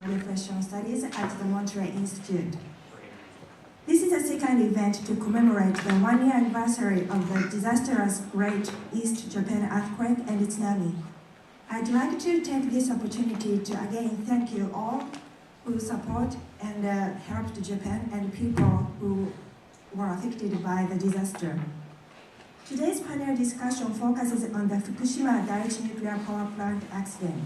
Nonproliferation Studies at the Monterey Institute. This is the second event to commemorate the one-year anniversary of the disastrous Great East Japan earthquake and tsunami. I'd like to take this opportunity to again thank you all who support and helped Japan and people who were affected by the disaster. Today's panel discussion focuses on the Fukushima Daiichi nuclear power plant accident.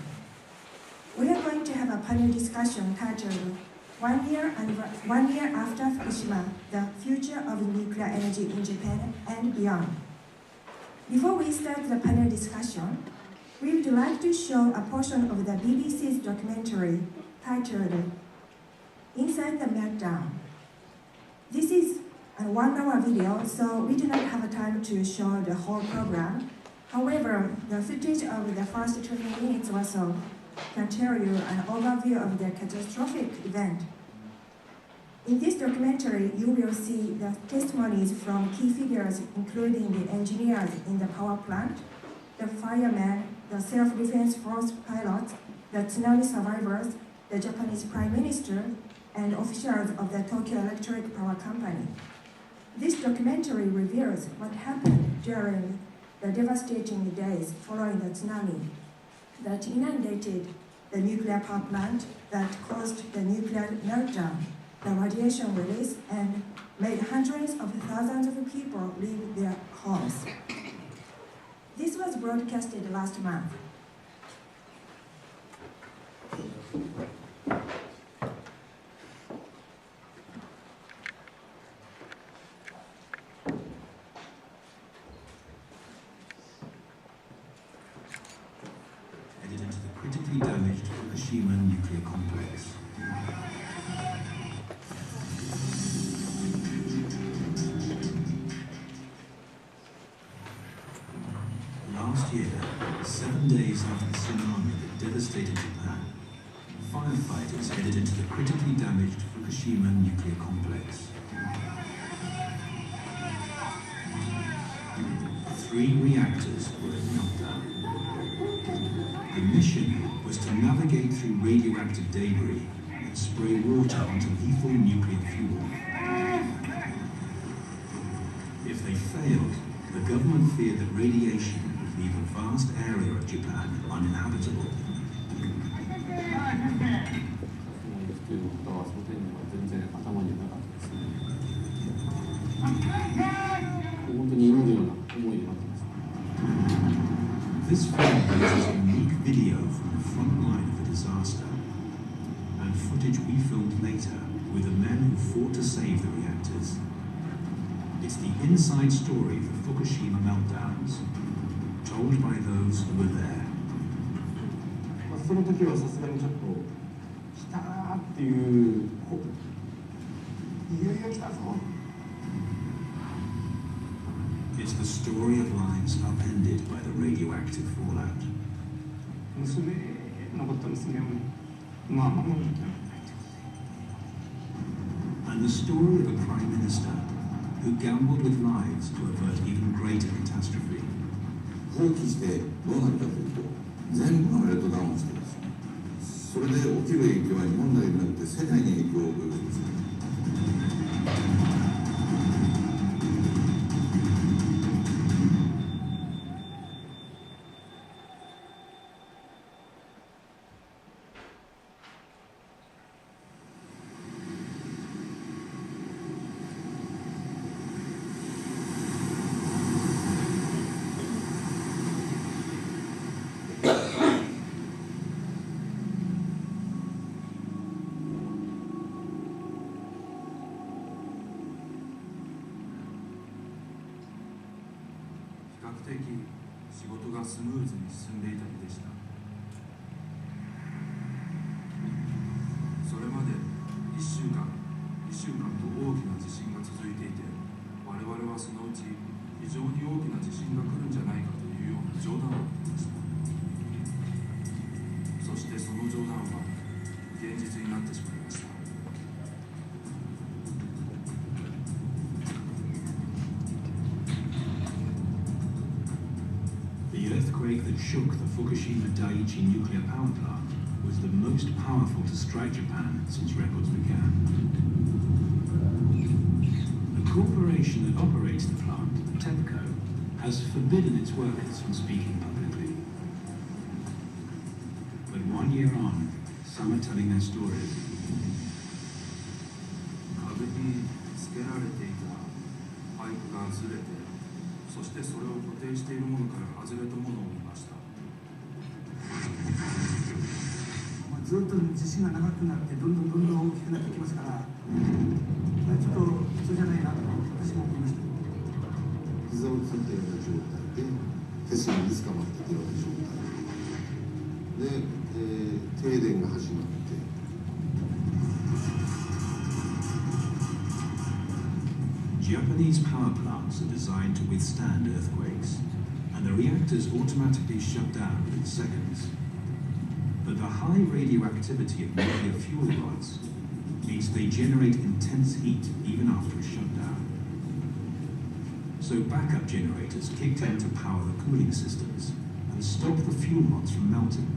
We are going to have a panel discussion titled One year after Fukushima, the future of nuclear energy in Japan and beyond. Before we start the panel discussion, we would like to show a portion of the BBC's documentary titled Inside the Meltdown. This is a one-hour video, so we do not have time to show the whole program. However, the footage of the first 20 minutes or so can tell you an overview of the catastrophic event. In this documentary, you will see the testimonies from key figures, including the engineers in the power plant, the firemen, the self-defense force pilots, the tsunami survivors, the Japanese Prime Minister, and officials of the Tokyo Electric Power Company. This documentary reveals what happened during the devastating days following the tsunami that inundated the nuclear power plant, that caused the nuclear meltdown, the radiation release, and made hundreds of thousands of people leave their homes. This was broadcasted last month. Headed into the critically damaged Fukushima nuclear complex. Last year, 7 days after the tsunami that devastated Japan, firefighters headed into the critically damaged Fukushima nuclear complex. 3 reactors were at meltdown. The mission was to navigate through radioactive debris and spray water onto lethal nuclear fuel. If they failed, the government feared that radiation would leave a vast area of Japan uninhabitable. This film uses a unique video from the front line of the disaster and footage we filmed later with the men who fought to save the reactors. It's the inside story of the Fukushima meltdowns, told by those who were there. その時はさすがにちょっと来たなっていういよいよ来たぞ It's the story of lives upended by the radioactive fallout. 娘残った娘をまあ守るときは And the story of a prime minister who gambled with lives to avert even greater catastrophe. 放棄してどうなるかというと全部のメルトダウンをしています。それで起きる影響は日本だけでなくて世界に影響を及ぼします。比較的仕事がスムーズに進んでいた日でした。それまで1週間と大きな地震が続いていて、我々はそのうち非常に大きな地震が来るんじゃないかというような冗談を言っていました。そしてその冗談は現実になってしまいました。The earthquake that shook the Fukushima Daiichi nuclear power plant was the most powerful to strike Japan since records began. The corporation that operates the plant, TEPCO, has forbidden its workers from speaking publicly. But 1 year on, some are telling their stories. 壁につけられていたパイプがずれて、そしてそれを固定しているものから外れたものを見ました。ずっと地震が長くなってどんどん大きくなってきますから、ちょっと普通じゃないなと私も思いました。膝をついたような状態で手すりに捕まっているような状態で、停電が始まって。Japanese power plants are designed to withstand earthquakes, and the reactors automatically shut down within seconds. But the high radioactivity of nuclear fuel rods means they generate intense heat even after a shutdown. So backup generators kicked in to power the cooling systems and stop the fuel rods from melting.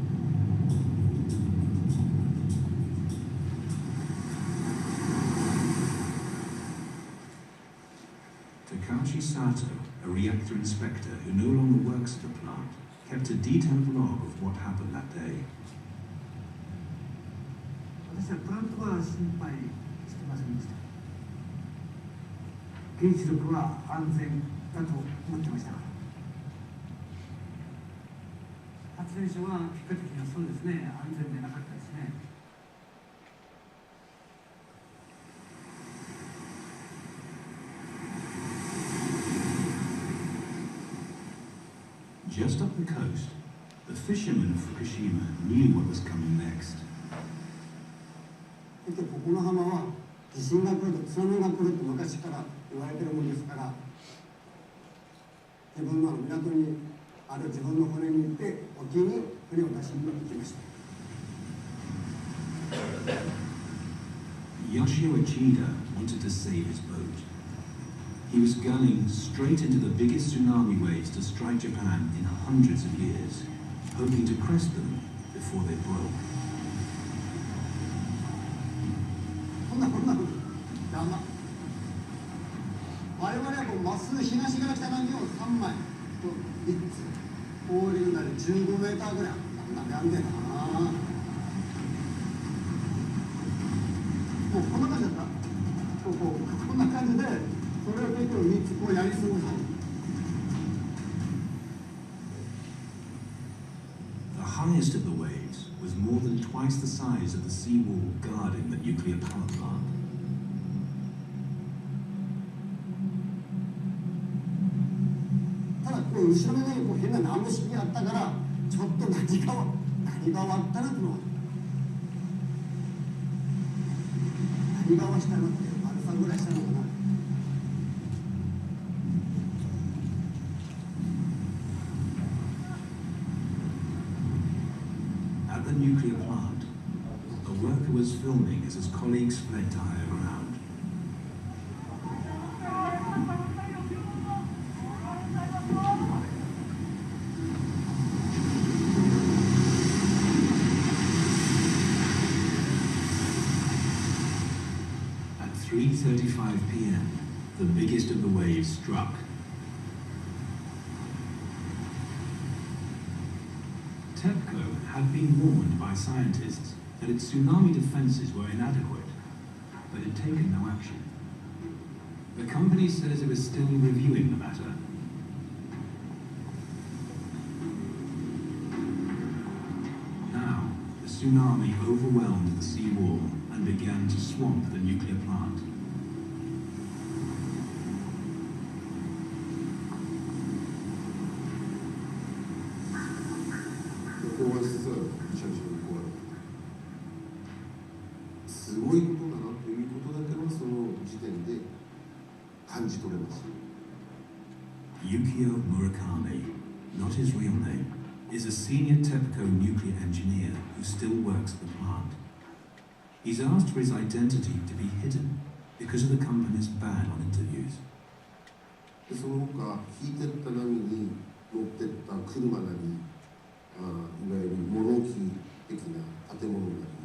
Takashi Sato, a reactor inspector who no longer works at the plant, kept a detailed log of what happened that day. 私はプラントは心配してませんでした。原子力は安全だと思ってましたから。発電所は結果的にはそうですね、安全でなかったですね。Just up the coast, the fishermen of Fukushima knew what was coming next. ここの浜は地震が来ると津波が来ると昔から言われてるものですから、自分の港にある自分の船に行って沖に船を出しに行きました。Yoshio Uchida wanted to save his boat. He was gunning straight into the biggest tsunami waves to strike Japan in hundreds of years, hoping to crest them before they broke. こんな山。我々はこうまっすぐ東から北波を3枚と3つ放流なり15メーターぐらいなんでやんねえな。もうこんな感じだった。こんな感じでそれを結構3つこうやり過ごした。The highest of the waves was more than twice the size of the seawall guarding the nuclear power plant. ただこう後ろ目にこう変なナム式があったからちょっと何が終わったなってのは何がしたなって丸さぐらいしたのかな。At the nuclear plant, a worker was filming as his colleagues fled to higher ground. At 3:35 p.m., the biggest of the waves struck. TEPCO had been warned by scientists that its tsunami defenses were inadequate, but had taken no action. The company says it was still reviewing the matter. Now, the tsunami overwhelmed the seawall and began to swamp the nuclear plant. 高圧接続車上に壊れた。すごいことだなということだけはその時点で感じ取れます。Yukio Murakami, not his real name, is a senior TEPCO nuclear engineer who still works at the plant. He's asked for his identity to be hidden because of the company's ban on interviews. でその他引いてった波に乗ってった車なり、いわゆる物置的な建物なり、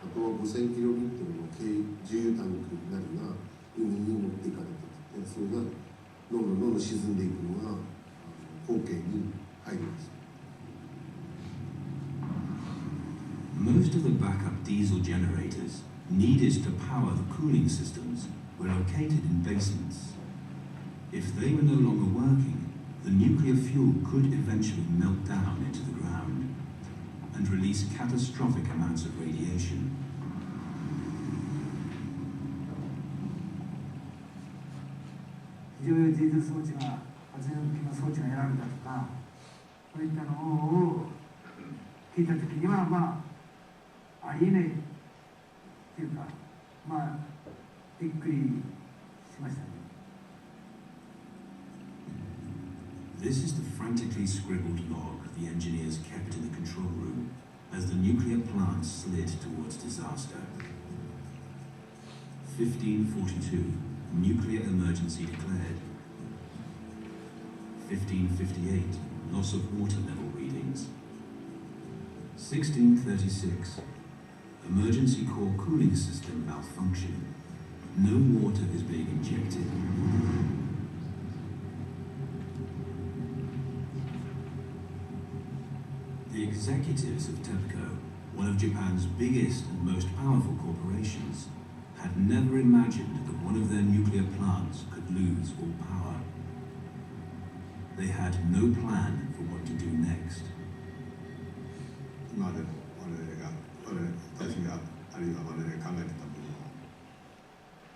あとは5000キロリットルの軽重油タンクなりが海に持っていかれてきて、それがどんどんどんどん沈んでいくのが光景に入ります。Most of the backup diesel generators needed to power the cooling systems were located in basements. If they were no longer working, the nuclear fuel could eventually melt down into the ground and release catastrophic amounts of radiation. 非常用ディーゼル装置が発電機の装置がやられたとか、そういったのを聞いたときには、ありえないっていうか、びっくりしましたね。This is the frantically scribbled log the engineers kept in the control room as the nuclear plant slid towards disaster. 1542, nuclear emergency declared. 1558, loss of water level readings. 1636, emergency core cooling system malfunction. No water is being injected. The executives of TEPCO, one of Japan's biggest and most powerful corporations, had never imagined that one of their nuclear plants could lose all power. They had no plan for what to do next. 今までの私があるいは我々が考えてたものを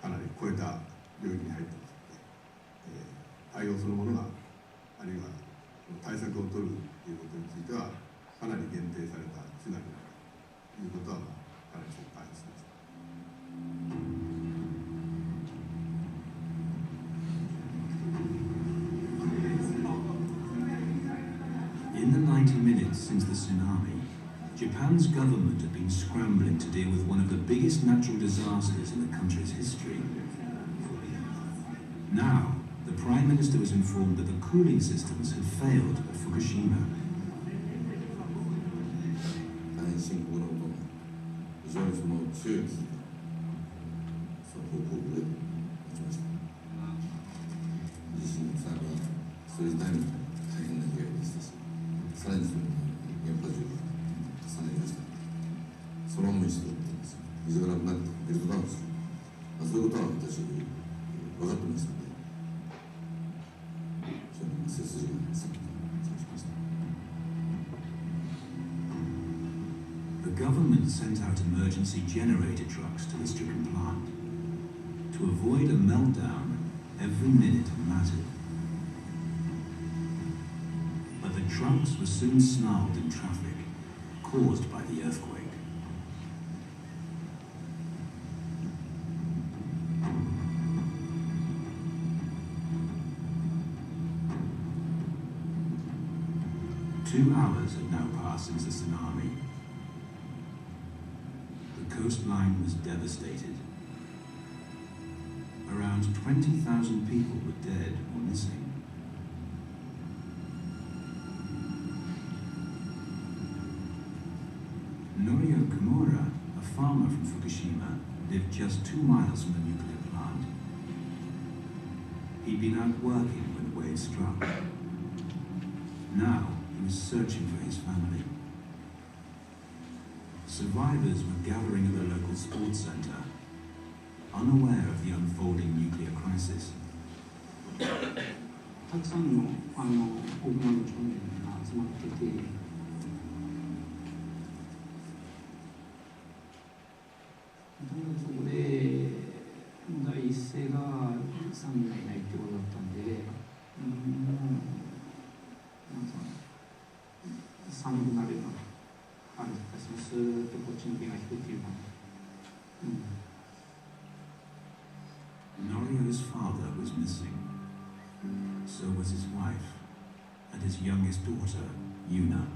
かなり超えた領域に入ってますので、対応そのものがあるいは対策を取るということについてはかなり限定された手段になるということはかなり大変です。In the 90 minutes since the tsunami, Japan's government had been scrambling to deal with one of the biggest natural disasters in the country's history. Now, the Prime Minister was informed that the cooling systems had failed at Fukushima. 大変深刻なことが非常に強い危機が報告で起きました。地震、津波、それ自体も大変な被害でしたし、さらにそれに原発事故が重なりました。その思いしています。水がなくなってベルトダウンする、そういうことは私分かってますので、非常に背筋がさっきしました。The government sent out emergency generator trucks to the stricken plant. To avoid a meltdown, every minute mattered. But the trucks were soon snarled in traffic, caused by the earthquake. Two hours had now passed since the tsunami. The coastline was devastated. Around 20,000 people were dead or missing. Norio Kimura, a farmer from Fukushima, lived just 2 miles from the nuclear plant. He'd been out working when the wave struck. Now he was searching for his family. Survivors were gathering at the local sports center, unaware of the unfolding nuclear crisis. たくさんの大熊の町民が集まってて、そこで第一声が3人がいないってことだったんで、寒くなるような感じがします。スーッとこっちの気が引くっていうか、Norio's father was missing. So was his wife and his youngest daughter, Yuna.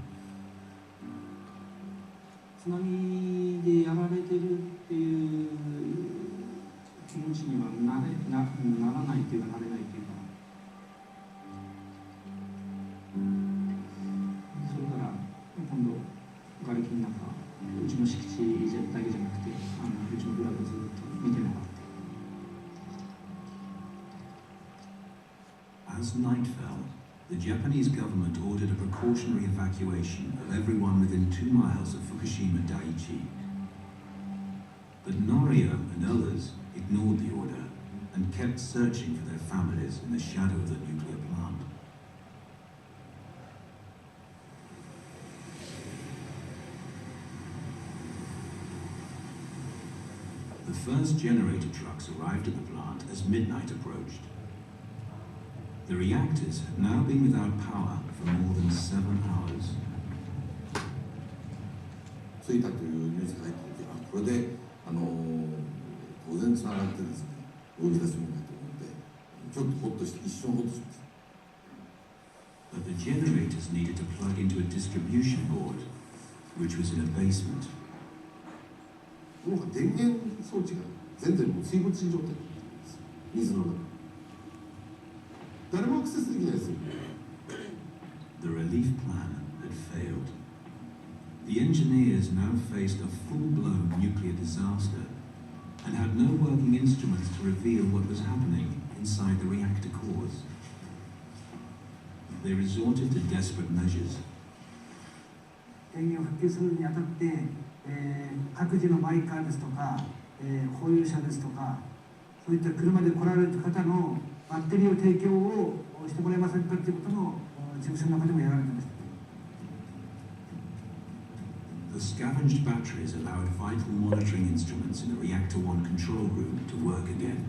津波でやられてるっていう気持ちにはならないっていうか、なれないっていうか、それから今度瓦礫の中 As night fell, the Japanese government ordered a precautionary evacuation of everyone within 2 miles of Fukushima Daiichi. But Norio and others ignored the order and kept searching for their families in the shadow of the nuclear plant. The first generator trucks arrived at the plant as midnight approached. The reactors had now been without power for more than 7 hours. 着いたというニュースが入っていて、これで当然つながってですね、動き出すものだと思って、ちょっとほっとして、一瞬ほっとしました。But the generators needed to plug into a distribution board, which was in a basement. もう電源装置が全然もう水没状態になっています。水の中。誰もアクセスできないですよ。The relief plan had failed. The engineers now faced a full-blown nuclear disaster and had no working instruments to reveal what was happening inside the reactor cores. They resorted to desperate measures. 電源を復旧するにあたって、各自のマイカーですとか、保有者ですとか、そういった車で来られる方のバッテリーを提供をしてもらえませんかということの事務所の中でもやられていました。The scavenged batteries allowed vital monitoring instruments in the Reactor 1 control room to work again.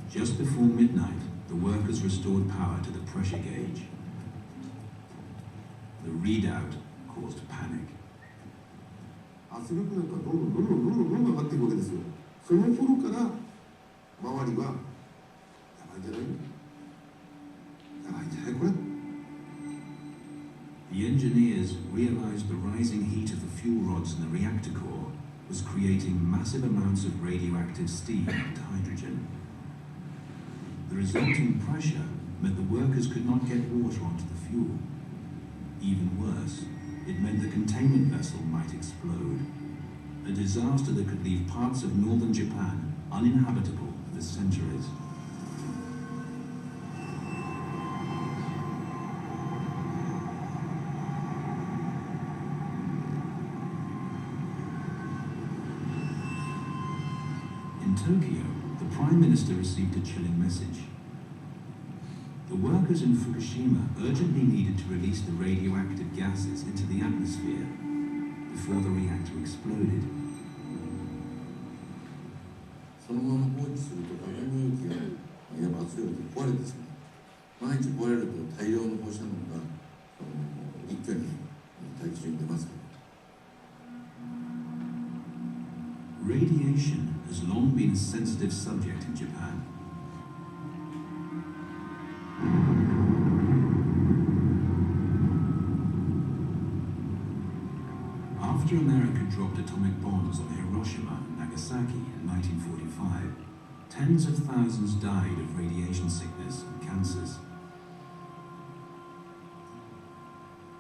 Just before midnight, the workers restored power to the pressure gauge. The readout caused panic. 圧力なんかどんどん上がっていくわけですよ。その頃から周りはやばいんじゃないこれ。The engineers realized the rising heat of the fuel rods in the reactor core was creating massive amounts of radioactive steam and hydrogen. The resulting pressure meant the workers could not get water onto the fuel. Even worse, it meant the containment vessel might explode, a disaster that could leave parts of northern Japan uninhabitable for centuries. In Tokyo, the Prime Minister received a chilling message. The workers in Fukushima urgently needed to release the radioactive gases into the atmosphere before the reactor exploded. そのまま放置すると化学容器がいわば圧力で壊れてしまう。万一壊れると大量の放射能が一挙に大気中に出ますから。Radiation has long been a sensitive subject in Japan. After America dropped atomic bombs on Hiroshima and Nagasaki in 1945, tens of thousands died of radiation sickness and cancers.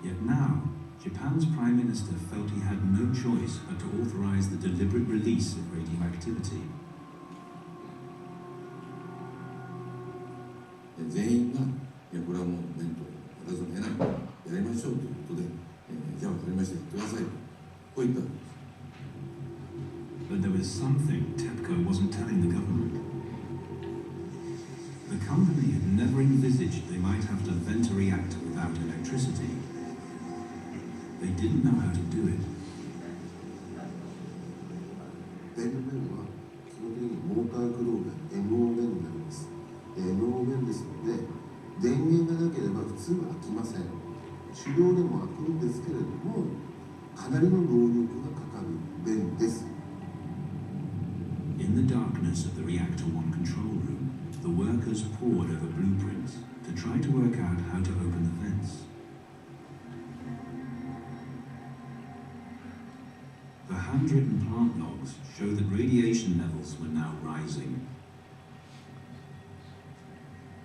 Yet now, Japan's Prime Minister felt he had no choice but to authorize the deliberate release of radioactivity. 全員がこれはもう面倒やらざるを得ない、やりましょうということで、じゃあ分かりました、やってください。こういった。But there was something TEPCO wasn't telling the government. The company had never envisaged they might have to vent a reactor without electricity. They didn't know how to do it. 電源は基本的にモーター駆動で NO 弁になります。NO 弁ですので、電源がなければ普通は開きません。手動でも開くんですけれども、かなりの労力がかかる弁です。In the darkness of the Reactor 1 control room, the workers pored over blueprints to try to work out how to open the vents. The handwritten plant logs show that radiation levels were now rising.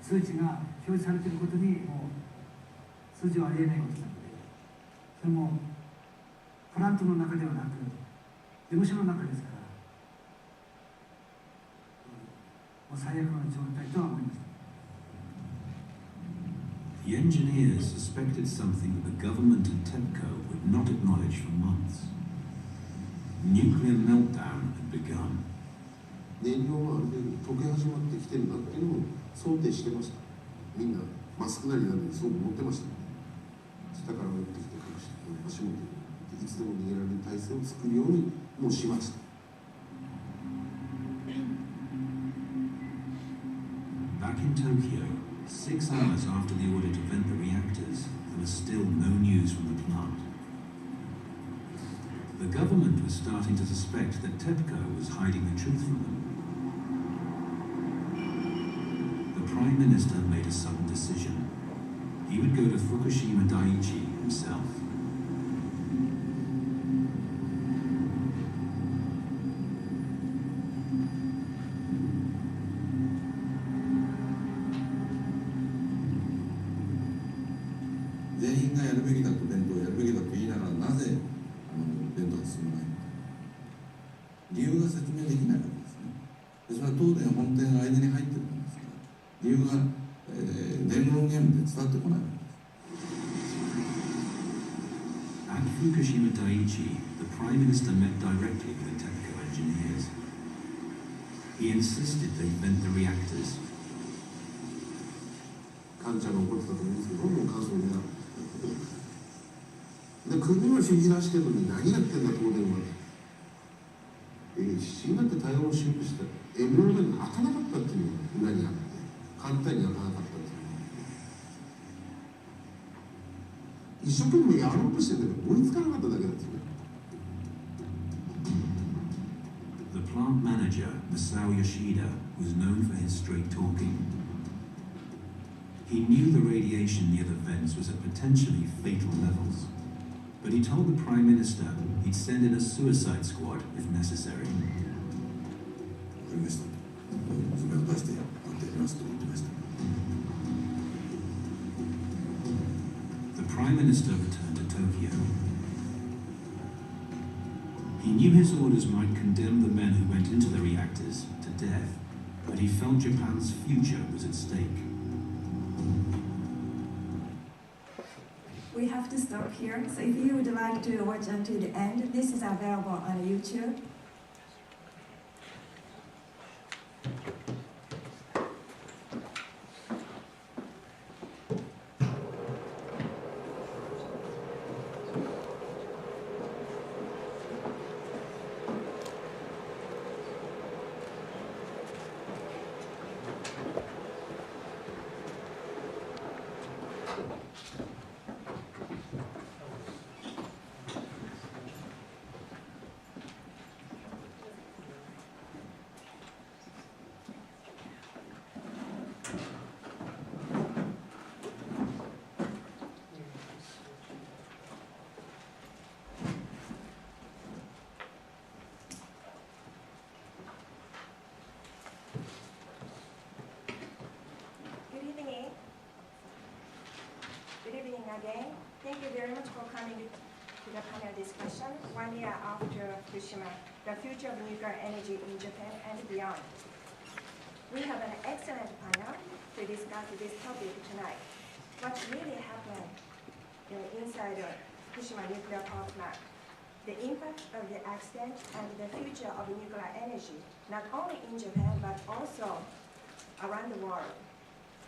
数値が表示されていることにもう数字はありえないことなので、それもプラントの中ではなく事務所の中ですから、もう最悪の状態とは思いました。engineers suspected something that the government and TEPCO would not acknowledge for months. Nuclear meltdown had begun. 燃料もある程度溶け始まってきてるなっていうのを想定してました。みんなマスクなりなんですごく持ってました。下から持ってきて隠して足元にいつでも逃げられる体制を作るようにもうしました。Back in Tokyo, 6 hours after the order to vent the reactors, there was still no news from the plant. The government was starting to suspect that TEPCO was hiding the truth from them. The Prime Minister made a sudden decision. He would go to Fukushima Daiichi himself. At Fukushima Daiichi, the Prime Minister met directly with the TEPCO engineers. He insisted they vent the reactors. 患者が起こってたと思うんですけど、どんどん乾燥になる。で、国は信じ出してるのに何やってんだ東電は。必死になって対応しようとしたら、エムローが開かなかったっていうのが裏にあって、簡単に開かなかったっていう。一生懸命やろうとしてるけど追いつかなかっただけなんですよね。The plant manager, Masao Yoshida, was known for his straight talking. He knew the radiation near the vents was at potentially fatal levels, but he told the Prime Minister he'd send in a suicide squad if necessary. The Prime Minister returned to Tokyo. He knew his orders might condemn the men who went into the reactors to death, but he felt Japan's future was at stake. We have to stop here, so if you would like to watch until the end, this is available on YouTube. Again, thank you very much for coming to the panel discussion 1 year after Fukushima, the future of nuclear energy in Japan and beyond. We have an excellent panel to discuss this topic tonight. What really happened inside the Fukushima nuclear power plant, the impact of the accident and the future of nuclear energy, not only in Japan but also around the world,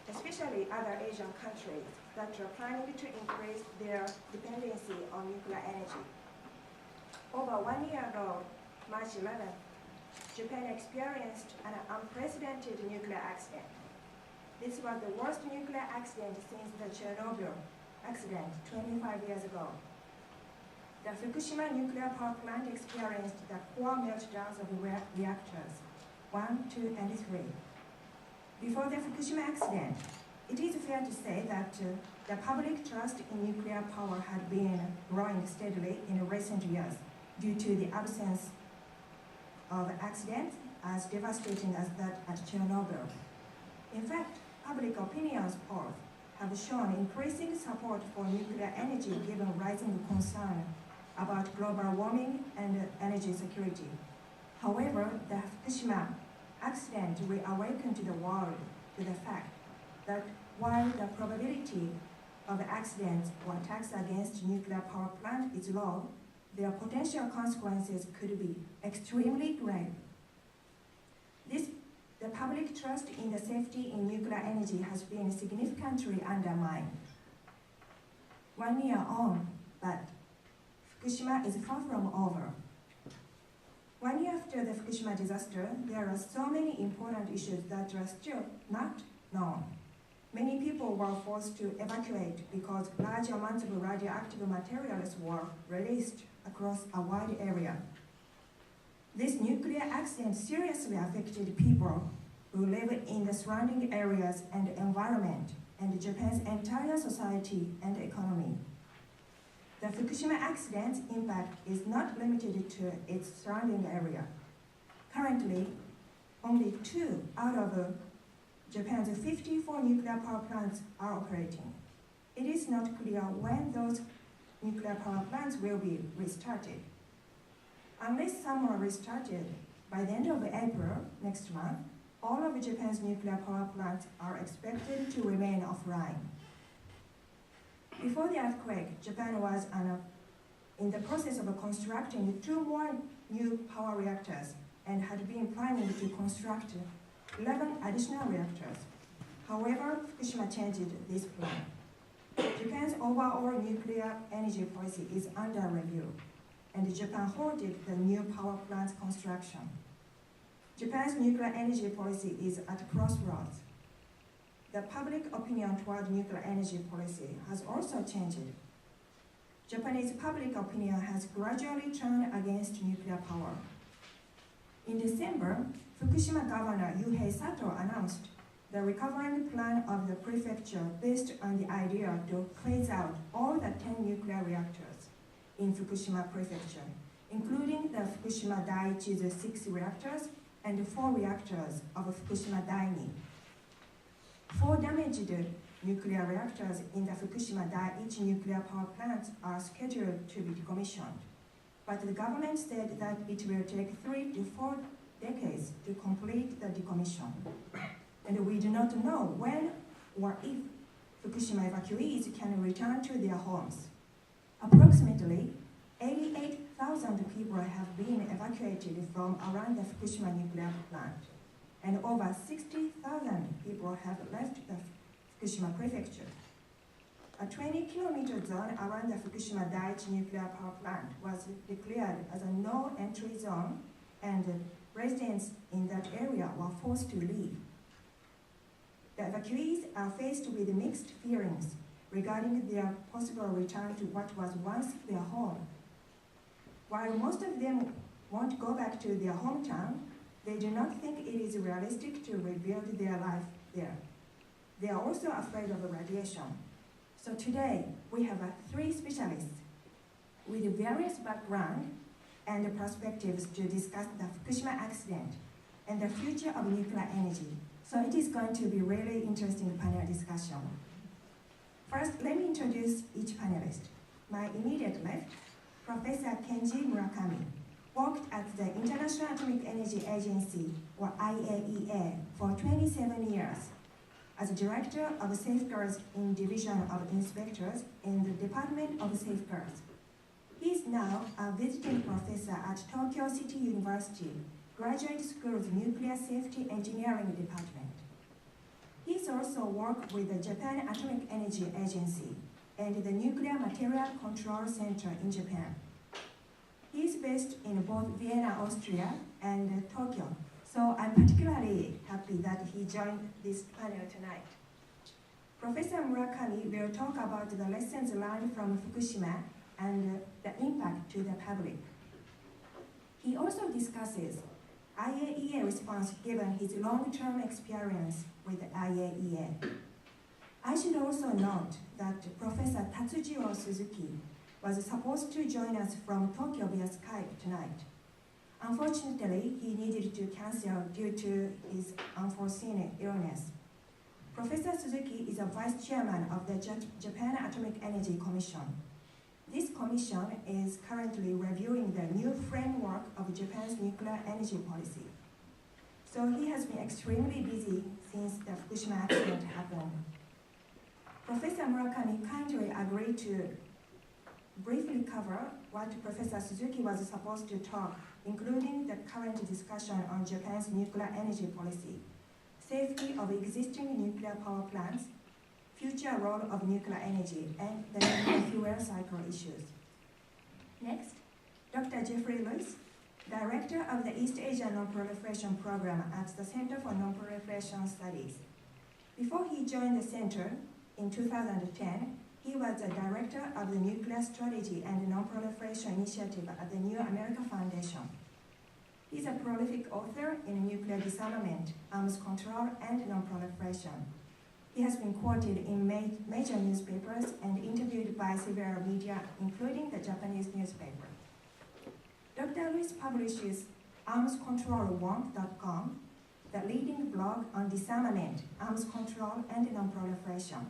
especially other Asian countries that are planning to increase their dependency on nuclear energy. Over 1 year ago, March 11th, Japan experienced an unprecedented nuclear accident. This was the worst nuclear accident since the Chernobyl accident 25 years ago. The Fukushima nuclear power plant experienced the core meltdowns of reactors 1, 2, and 3. Before the Fukushima accident, it is fair to say that the public trust in nuclear power had been growing steadily in recent years due to the absence of accidents as devastating as that at Chernobyl. In fact, public opinion polls have shown increasing support for nuclear energy given rising concern about global warming and energy security. However, the Fukushima accident reawakened the world to the fact that while the probability of accidents or attacks against nuclear power plant is low, their potential consequences could be extremely grave. The public trust in the safety in nuclear energy has been significantly undermined. 1 year on, but Fukushima is far from over. 1 year after the Fukushima disaster, there are so many important issues that are still not known. Many people were forced to evacuate because large amounts of radioactive materials were released across a wide area. This nuclear accident seriously affected people who live in the surrounding areas and environment, and Japan's entire society and economy. The Fukushima accident's impact is not limited to its surrounding area. Currently, only 2 out of Japan's 54 nuclear power plants are operating. It is not clear when those nuclear power plants will be restarted. Unless some are restarted by the end of April next month, all of Japan's nuclear power plants are expected to remain offline. Before the earthquake, Japan was in the process of constructing 2 more new power reactors and had been planning to construct 11 additional reactors. However, Fukushima changed this plan. Japan's overall nuclear energy policy is under review, and Japan halted the new power plant's construction. Japan's nuclear energy policy is at crossroads. The public opinion toward nuclear energy policy has also changed. Japanese public opinion has gradually turned against nuclear power. In December, Fukushima Governor Yuhei Sato announced the recovering plan of the prefecture based on the idea to phase out all the 10 nuclear reactors in Fukushima Prefecture, including the Fukushima Daiichi's 6 reactors and 4 reactors of Fukushima Daiichi. 4 damaged nuclear reactors in the Fukushima Daiichi nuclear power plants are scheduled to be decommissioned, but the government said that it will take 3 to 4 decades to complete the decommission. And we do not know when or if Fukushima evacuees can return to their homes. Approximately 88,000 people have been evacuated from around the Fukushima nuclear plant, and over 60,000 people have left the Fukushima prefecture. A 20-kilometer zone around the Fukushima Daiichi nuclear power plant was declared as a no-entry zone, and residents in that area were forced to leave. The evacuees are faced with mixed feelings regarding their possible return to what was once their home. While most of them won't go back to their hometown, they do not think it is realistic to rebuild their life there. They are also afraid of radiation. So today, we have 3 specialists with various backgrounds and perspectives to discuss the Fukushima accident and the future of nuclear energy. So it is going to be really interesting panel discussion. First, let me introduce each panelist. My immediate left, Professor Kenji Murakami, worked at the International Atomic Energy Agency, or IAEA, for 27 years as Director of Safeguards in Division of Inspectors in the Department of Safeguards. He is now a visiting professor at Tokyo City University, Graduate School's Nuclear Safety Engineering Department. He has also worked with the Japan Atomic Energy Agency and the Nuclear Material Control Center in Japan. He is based in both Vienna, Austria, and Tokyo, so I'm particularly happy that he joined this panel tonight. Professor Murakami will talk about the lessons learned from Fukushima and the impact to the public. He also discusses IAEA response given his long-term experience with IAEA. I should also note that Professor Tatsujiro Suzuki was supposed to join us from Tokyo via Skype tonight. Unfortunately, he needed to cancel due to his unforeseen illness. Professor Suzuki is a vice chairman of the Japan Atomic Energy Commission. This commission is currently reviewing the new framework of Japan's nuclear energy policy. So he has been extremely busy since the Fukushima accident happened. Professor Murakami kindly agreed to briefly cover what Professor Suzuki was supposed to talk, including the current discussion on Japan's nuclear energy policy, safety of existing nuclear power plants, future role of nuclear energy, and the nuclear fuel cycle issues. Next, Dr. Jeffrey Lewis, Director of the East Asia Nonproliferation Program at the Center for Nonproliferation Studies. Before he joined the center in 2010, he was the Director of the Nuclear Strategy and Nonproliferation Initiative at the New America Foundation. He's a prolific author in nuclear disarmament, arms control, and nonproliferation. He has been quoted in major newspapers and interviewed by several media, including the Japanese newspaper. Dr. Lewis publishes armscontrolwonk.com, the leading blog on disarmament, arms control, and nonproliferation.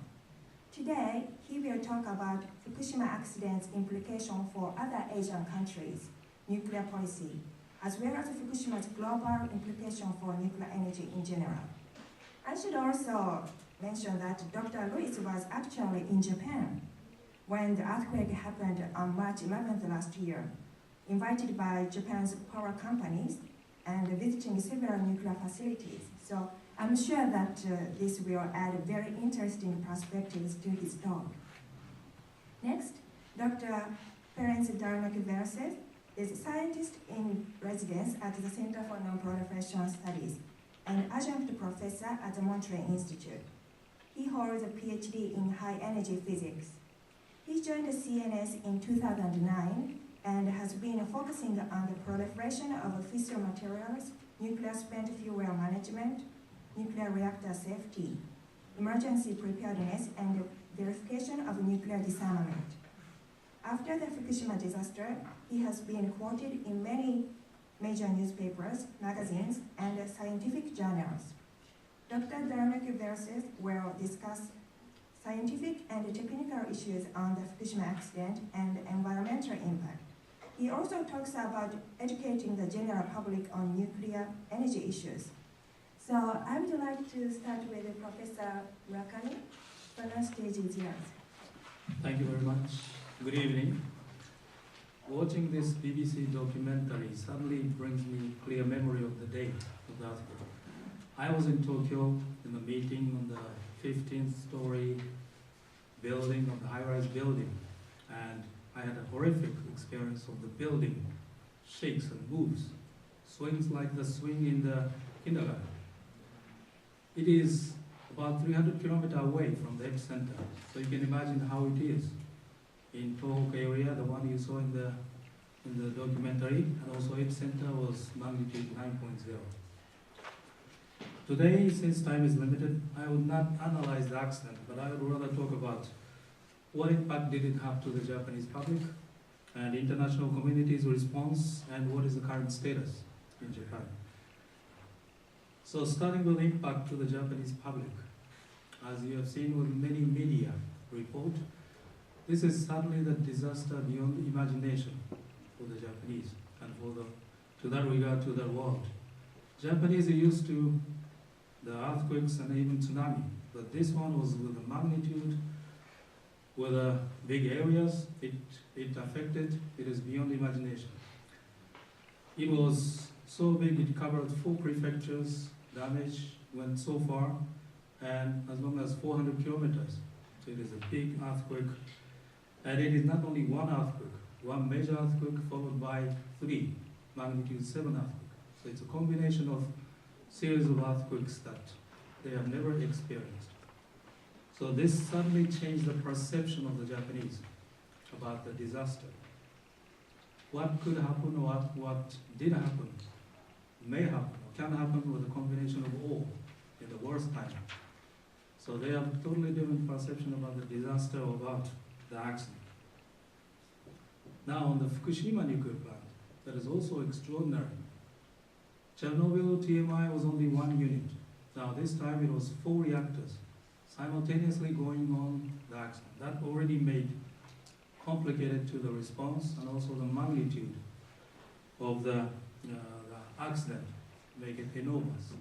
Today, he will talk about Fukushima accident's implication for other Asian countries, nuclear policy, as well as Fukushima's global implication for nuclear energy in general. I should also mention that Dr. Lewis was actually in Japan when the earthquake happened on March 11th last year, invited by Japan's power companies and visiting several nuclear facilities. So I'm sure that this will add very interesting perspectives to his talk. Next, Dr. Ferenc Darmok-Versev is a scientist in residence at the Center for Nonproliferation Studies and adjunct professor at the Monterey Institute. He holds a PhD in high energy physics. He joined the CNS in 2009 and has been focusing on the proliferation of fissile materials, nuclear spent fuel management, nuclear reactor safety, emergency preparedness, and verification of nuclear disarmament. After the Fukushima disaster, he has been quoted in many major newspapers, magazines, and scientific journals. Dr. Darmok-Versev will discuss scientific and technical issues on the Fukushima accident and environmental impact. He also talks about educating the general public on nuclear energy issues. So I would like to start with Professor Murakami. The stage is yours. Thank you very much. Good evening. Watching this BBC documentary suddenly brings me clear memory of the day of the earthquake. I was in Tokyo in a meeting on the 15th story building of the high-rise building, and I had a horrific experience of the building shakes and moves, swings like the swing in the kindergarten. It is about 300 kilometers away from the epicenter, so you can imagine how it is. In Tohoku area, the one you saw in the documentary, and also epicenter was magnitude 9.0. Today, since time is limited, I would not analyze the accident, but I would rather talk about what impact did it have to the Japanese public and international community's response, and what is the current status in Japan. So starting with impact to the Japanese public, as you have seen with many media report, this is certainly the disaster beyond imagination for the Japanese and to that regard to the world. Japanese are used to the earthquakes and even tsunami, but this one was with a magnitude, with big areas it affected. It is beyond imagination. It was so big it covered 4 prefectures. Damage went so far, and as long as 400 kilometers. So it is a big earthquake. And it is not only one earthquake, one major earthquake followed by 3 magnitude 7 earthquakes. So it's a combination of series of earthquakes that they have never experienced. So this suddenly changed the perception of the Japanese about the disaster. What could happen or what did happen, may happen or can happen with a combination of all in the worst time. So they have a totally different perception about the disaster or about the accident. Now on the Fukushima nuclear plant, that is also extraordinary. Chernobyl TMI was only 1 unit. Now this time it was 4 reactors simultaneously going on the accident. That already made complicated to the response, and also the magnitude of the accident make it enormous.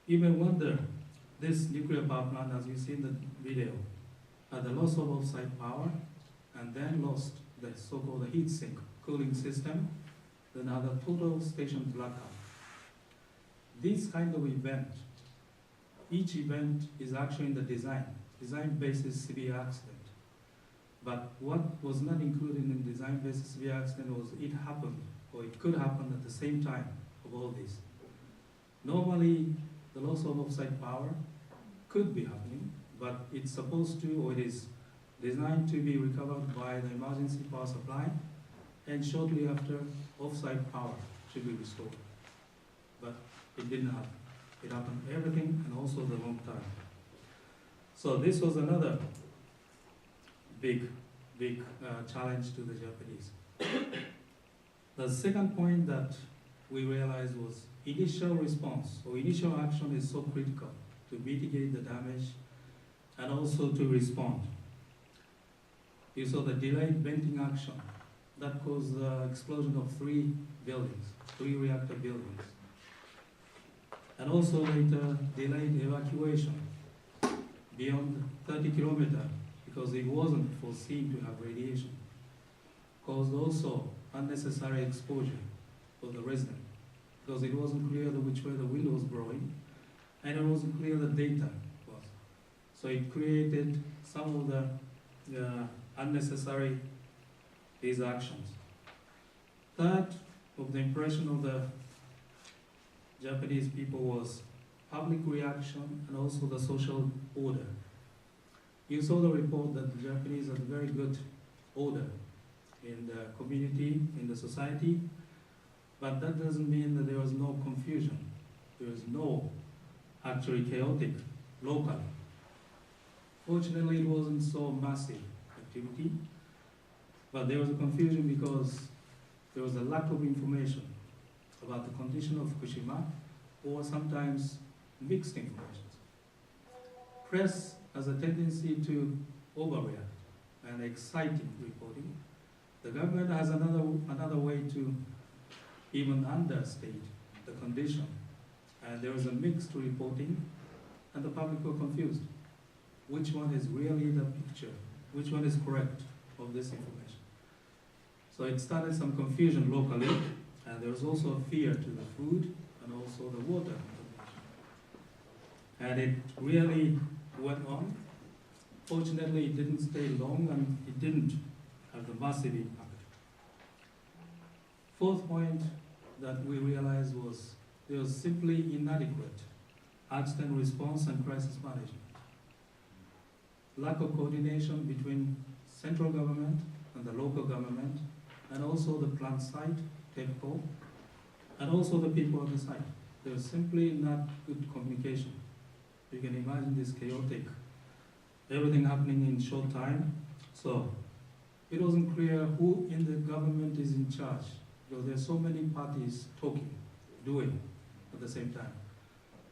You may wonder this nuclear power plant, as you see in the video, had the loss of offsite power and then lost the so-called heat sink cooling system, then had a total station blackout. This kind of event, each event is actually in the design basis severe accident. But what was not included in design basis severe accident was it happened, or it could happen at the same time of all this. Normally, the loss of offsite power could be happening, but it's supposed to, or it is designed to be recovered by the emergency power supply, and shortly after, offsite power should be restored. But it didn't happen. It happened everything and also the long time. So this was another big challenge to the Japanese. The second point that we realized was initial response or initial action is so critical to mitigate the damage and also to respond. You saw the delayed venting action that caused the explosion of 3 reactor buildings. And also later delayed evacuation beyond 30 kilometers because it wasn't foreseen to have radiation. Caused also unnecessary exposure for the resident because it wasn't clear which way the wind was blowing and it wasn't clear the data was. So it created some of the unnecessary these actions. Third, of the impression of the Japanese people was public reaction and also the social order. You saw the report that the Japanese had very good order in the community, in the society, but that doesn't mean that there was no confusion. There was no actually chaotic local. Fortunately, it wasn't so massive activity, but there was a confusion because there was a lack of information about the condition of Fukushima, or sometimes mixed information. Press has a tendency to overreact and exciting reporting. The government has another way to even understate the condition. And there was a mixed reporting, and the public were confused. Which one is really the picture? Which one is correct of this information? So it started some confusion locally, and there was also a fear to the food and also the water information. And it really went on. Fortunately, it didn't stay long and it didn't have the massive impact. Fourth point that we realized was there was simply inadequate accident response and crisis management. Lack of coordination between central government and the local government, and also the plant site, TEPCO, and also the people on the site. There was simply not good communication. You can imagine this chaotic, everything happening in short time. So it wasn't clear who in the government is in charge, because there are so many parties talking, doing at the same time.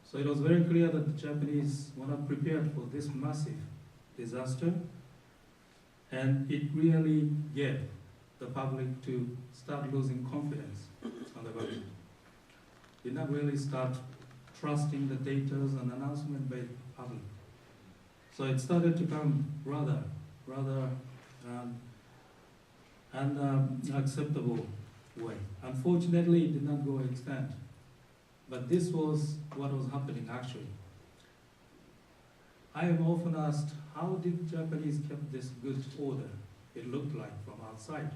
So it was very clear that the Japanese were not prepared for this massive disaster, and it really gave the public to start losing confidence on the government. Did not really start trusting the data and announcement by the public. So it started to come rather unacceptable way. Unfortunately, it did not go extent. But this was what was happening actually. I am often asked, how did Japanese keep this good order? It looked like from outside.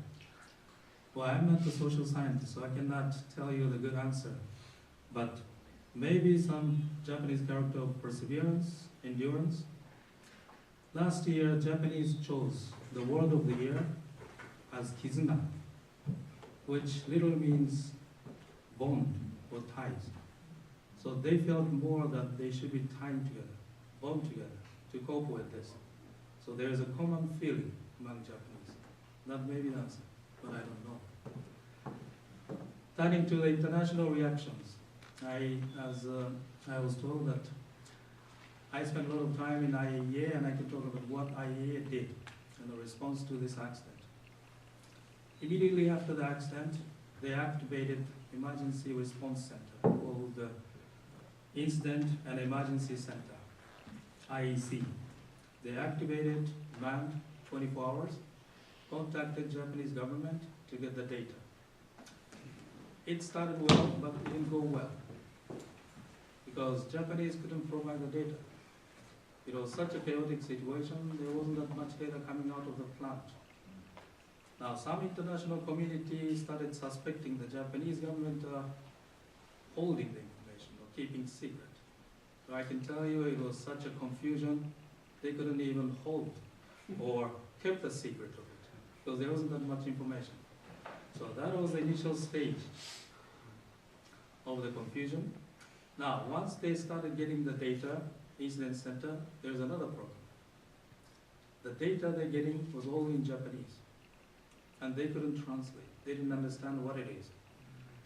Well, I'm not a social scientist, so I cannot tell you the good answer. But maybe some Japanese character of perseverance, endurance. Last year, Japanese chose the word of the year as kizuna, which literally means bond or ties. So they felt more that they should be tied together, bound together to cope with this. So there is a common feeling among Japanese. That may be the answer, but I don't know. Turning to the international reactions, I was told that I spent a lot of time in IAEA, and I can talk about what IAEA did in the response to this accident. Immediately after the accident, they activated emergency response center called the Incident and Emergency Center. IEC. They activated, manned 24 hours, contacted Japanese government to get the data. It started well, but it didn't go well, because Japanese couldn't provide the data. It was such a chaotic situation, there wasn't that much data coming out of the plant. Now, some international community started suspecting the Japanese government holding the information or keeping secret. So I can tell you it was such a confusion, they couldn't even hold or kept the secret of it, because there wasn't that much information. So that was the initial stage of the confusion. Now, once they started getting the data, incident center, there's another problem. The data they're getting was all in Japanese, and they couldn't translate. They didn't understand what it is.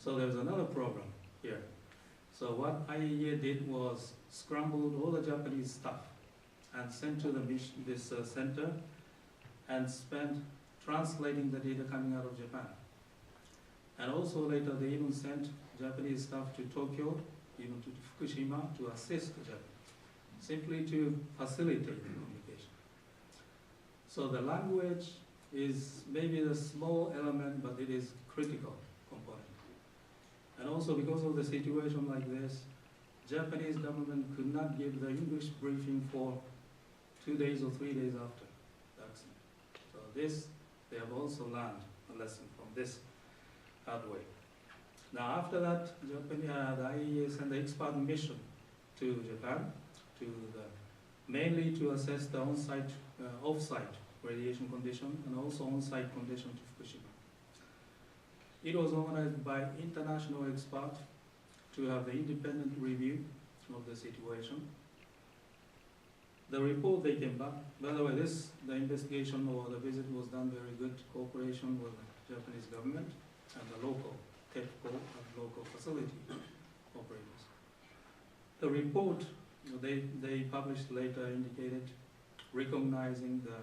So there was another problem here. So what IAEA did was scrambled all the Japanese stuff and sent to this center and spent translating the data coming out of Japan. And also later they even sent Japanese staff to Tokyo, even to Fukushima, to assist the Japanese, simply to facilitate the communication. So the language is maybe the small element, but it is critical component. And also because of the situation like this, Japanese government could not give the English briefing for 2 days or 3 days after the accident. So this, they have also learned a lesson from this hard way. Now after that, the IAEA sent the expert mission to Japan, mainly to assess the on-site, off-site radiation condition and also on-site condition to Fukushima. It was organized by international experts to have the independent review of the situation. The report they came back, by the way, the investigation or the visit was done very good cooperation with the Japanese government and the local TEPCO and local facility operators. The report they published later indicated recognizing the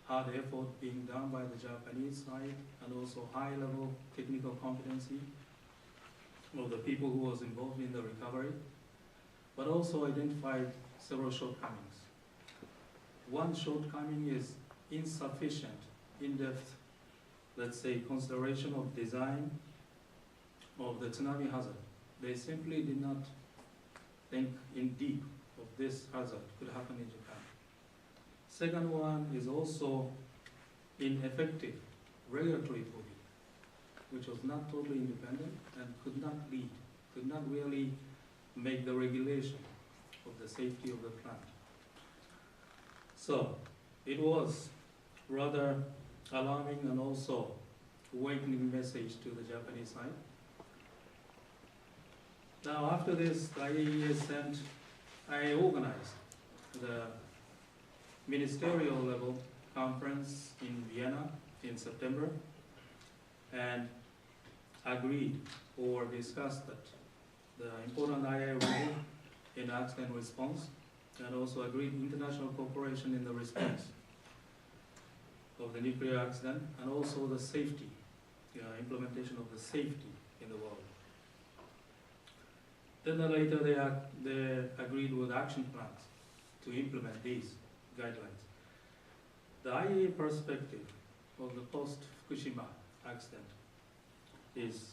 hard effort being done by the Japanese side and also high-level technical competency of the people who was involved in the recovery, but also identified several shortcomings. One shortcoming is insufficient, in-depth, let's say, consideration of design of the tsunami hazard. They simply did not think in deep of this hazard could happen in Japan. Second one is also ineffective regulatory body, which was not totally independent and could not lead, could not really make the regulation of the safety of the plant. So it was rather alarming and also awakening message to the Japanese side. Now after this, the IAEA I organized the ministerial level conference in Vienna in September and agreed or discussed that the important IAEA role in accident response and also agreed international cooperation in the response of the nuclear accident and also the safety, implementation of the safety in the world. Then later they agreed with action plans to implement these guidelines. The IAEA perspective of the post-Fukushima accident is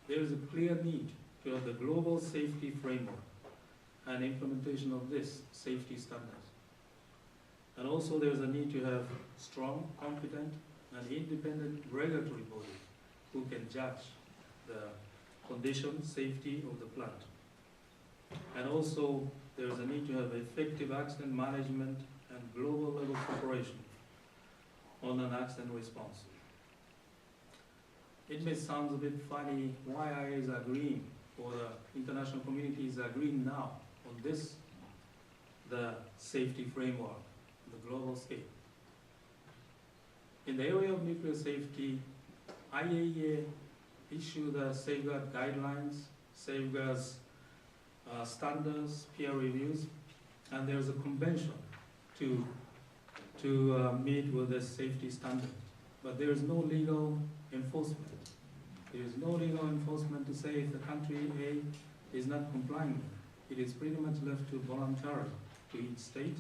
there is a clear need to have the global safety framework and implementation of this safety standards. And also there is a need to have strong, competent, and independent regulatory body who can judge the condition, safety of the plant. And also there is a need to have effective accident management and global level cooperation on an accident response. It may sound a bit funny why IAEA is agreeing, or the international community is agreeing now on this, the safety framework, the global scale. In the area of nuclear safety, IAEA issued the safeguard guidelines, safeguards standards, peer reviews, and there's a convention to meet with the safety standard. But there is no legal enforcement. There is no legal enforcement to say if the country A is not complying with it. it is pretty much left to voluntary to each state.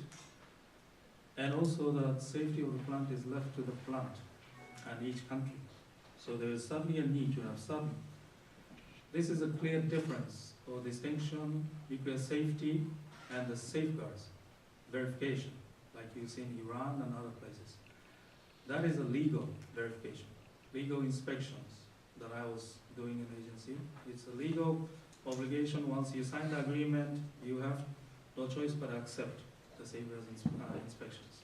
And also the safety of the plant is left to the plant and each country. So there is certainly a need to have some. This is a clear difference or distinction between safety and the safeguards, verification, like you see in Iran and other places. That is a legal verification, legal inspections that I was doing in the agency. It's a legal obligation. Once you sign the agreement, you have no choice but accept the safeguards inspections.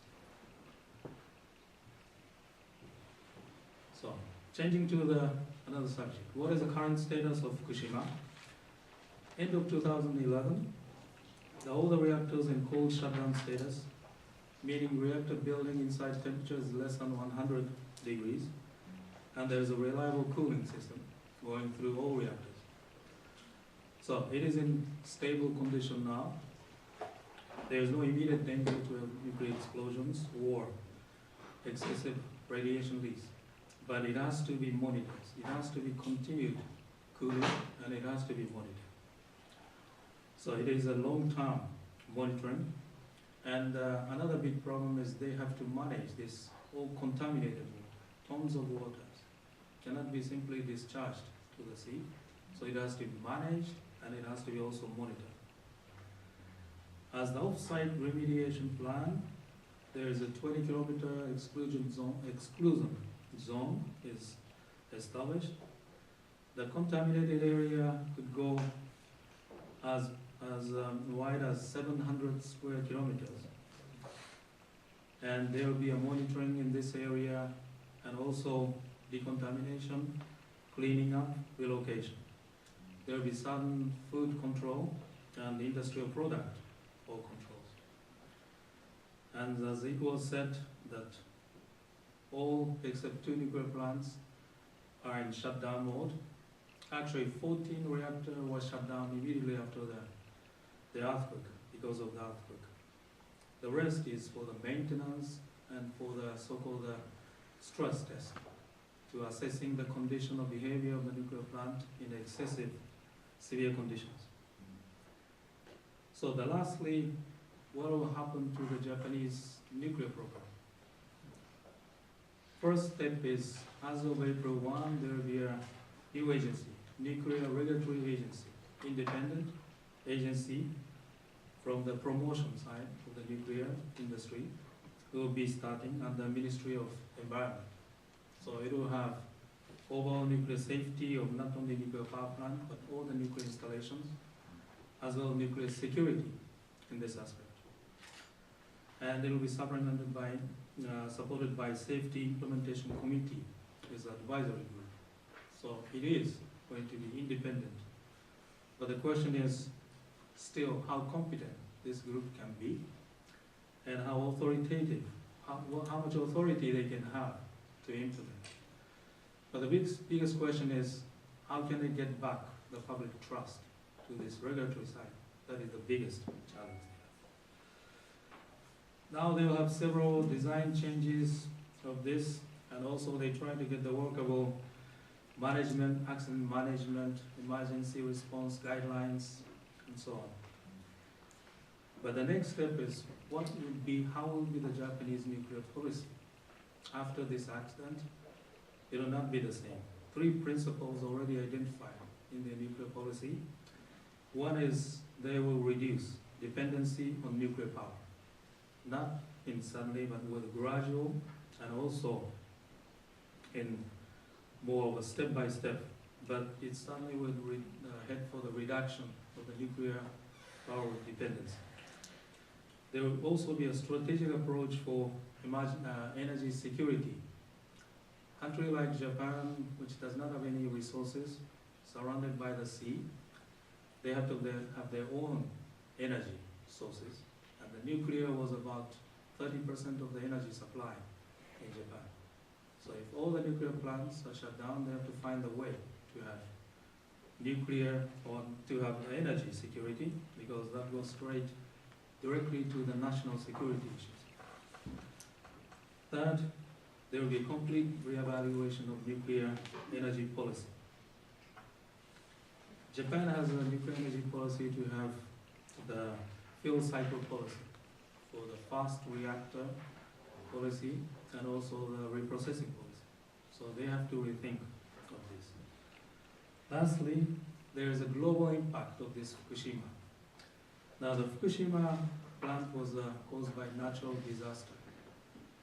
So, changing to another subject. What is the current status of Fukushima? End of 2011, all the reactors in cold shutdown status, meaning reactor building inside temperature is less than 100 degrees, and there is a reliable cooling system going through all reactors. So it is in stable condition now. There is no immediate danger to nuclear explosions or excessive radiation leaks, but it has to be monitored. It has to be continued cooling, and it has to be monitored. So it is a long-term monitoring. And another big problem is they have to manage this all contaminated water, tons of water. Cannot be simply discharged to the sea. So it has to be managed, and it has to be also monitored. As the off-site remediation plan, there is a 20-kilometer exclusion zone is established. The contaminated area could go as wide as 700 square kilometers. And there will be a monitoring in this area, and also decontamination, cleaning up, relocation. There will be some food control and industrial product or controls. And as it was said that all except 2 nuclear plants are in shutdown mode. Actually, 14 reactors were shut down immediately after the earthquake, because of the earthquake. The rest is for the maintenance and for the so-called stress test, to assessing the condition of behavior of the nuclear plant in excessive severe conditions. So lastly, what will happen to the Japanese nuclear program? First step is, as of April 1, there will be a new agency, Nuclear Regulatory Agency, independent agency from the promotion side of the nuclear industry, who will be starting under Ministry of Environment. So it will have overall nuclear safety of not only nuclear power plant, but all the nuclear installations, as well as nuclear security in this aspect. And it will be supplemented by, supported by Safety Implementation Committee, is an advisory group. So it is going to be independent. But the question is still how competent this group can be, and how authoritative, how much authority they can have to implement. But the biggest question is, how can they get back the public trust to this regulatory side? That is the biggest challenge. Now they will have several design changes of this, and also they try to get the workable management, accident management, emergency response guidelines, and so on. But the next step is, how will be the Japanese nuclear policy after this accident? It will not be the same. 3 principles already identified in the nuclear policy. One is they will reduce dependency on nuclear power. Not instantly, but with gradual, and also in more of a step-by-step. But it certainly will head for the reduction of the nuclear power dependency. There will also be a strategic approach for energy security. A country like Japan, which does not have any resources, surrounded by the sea, they have to have their own energy sources. And the nuclear was about 30% of the energy supply in Japan. So if all the nuclear plants are shut down, they have to find a way to have nuclear, or to have energy security, because that goes straight directly to the national security issues. Third, there will be a complete reevaluation of nuclear energy policy. Japan has a nuclear energy policy to have the fuel cycle policy for the fast reactor policy and also the reprocessing policy. So they have to rethink of this. Lastly, there is a global impact of this Fukushima. Now the Fukushima plant was caused by natural disaster,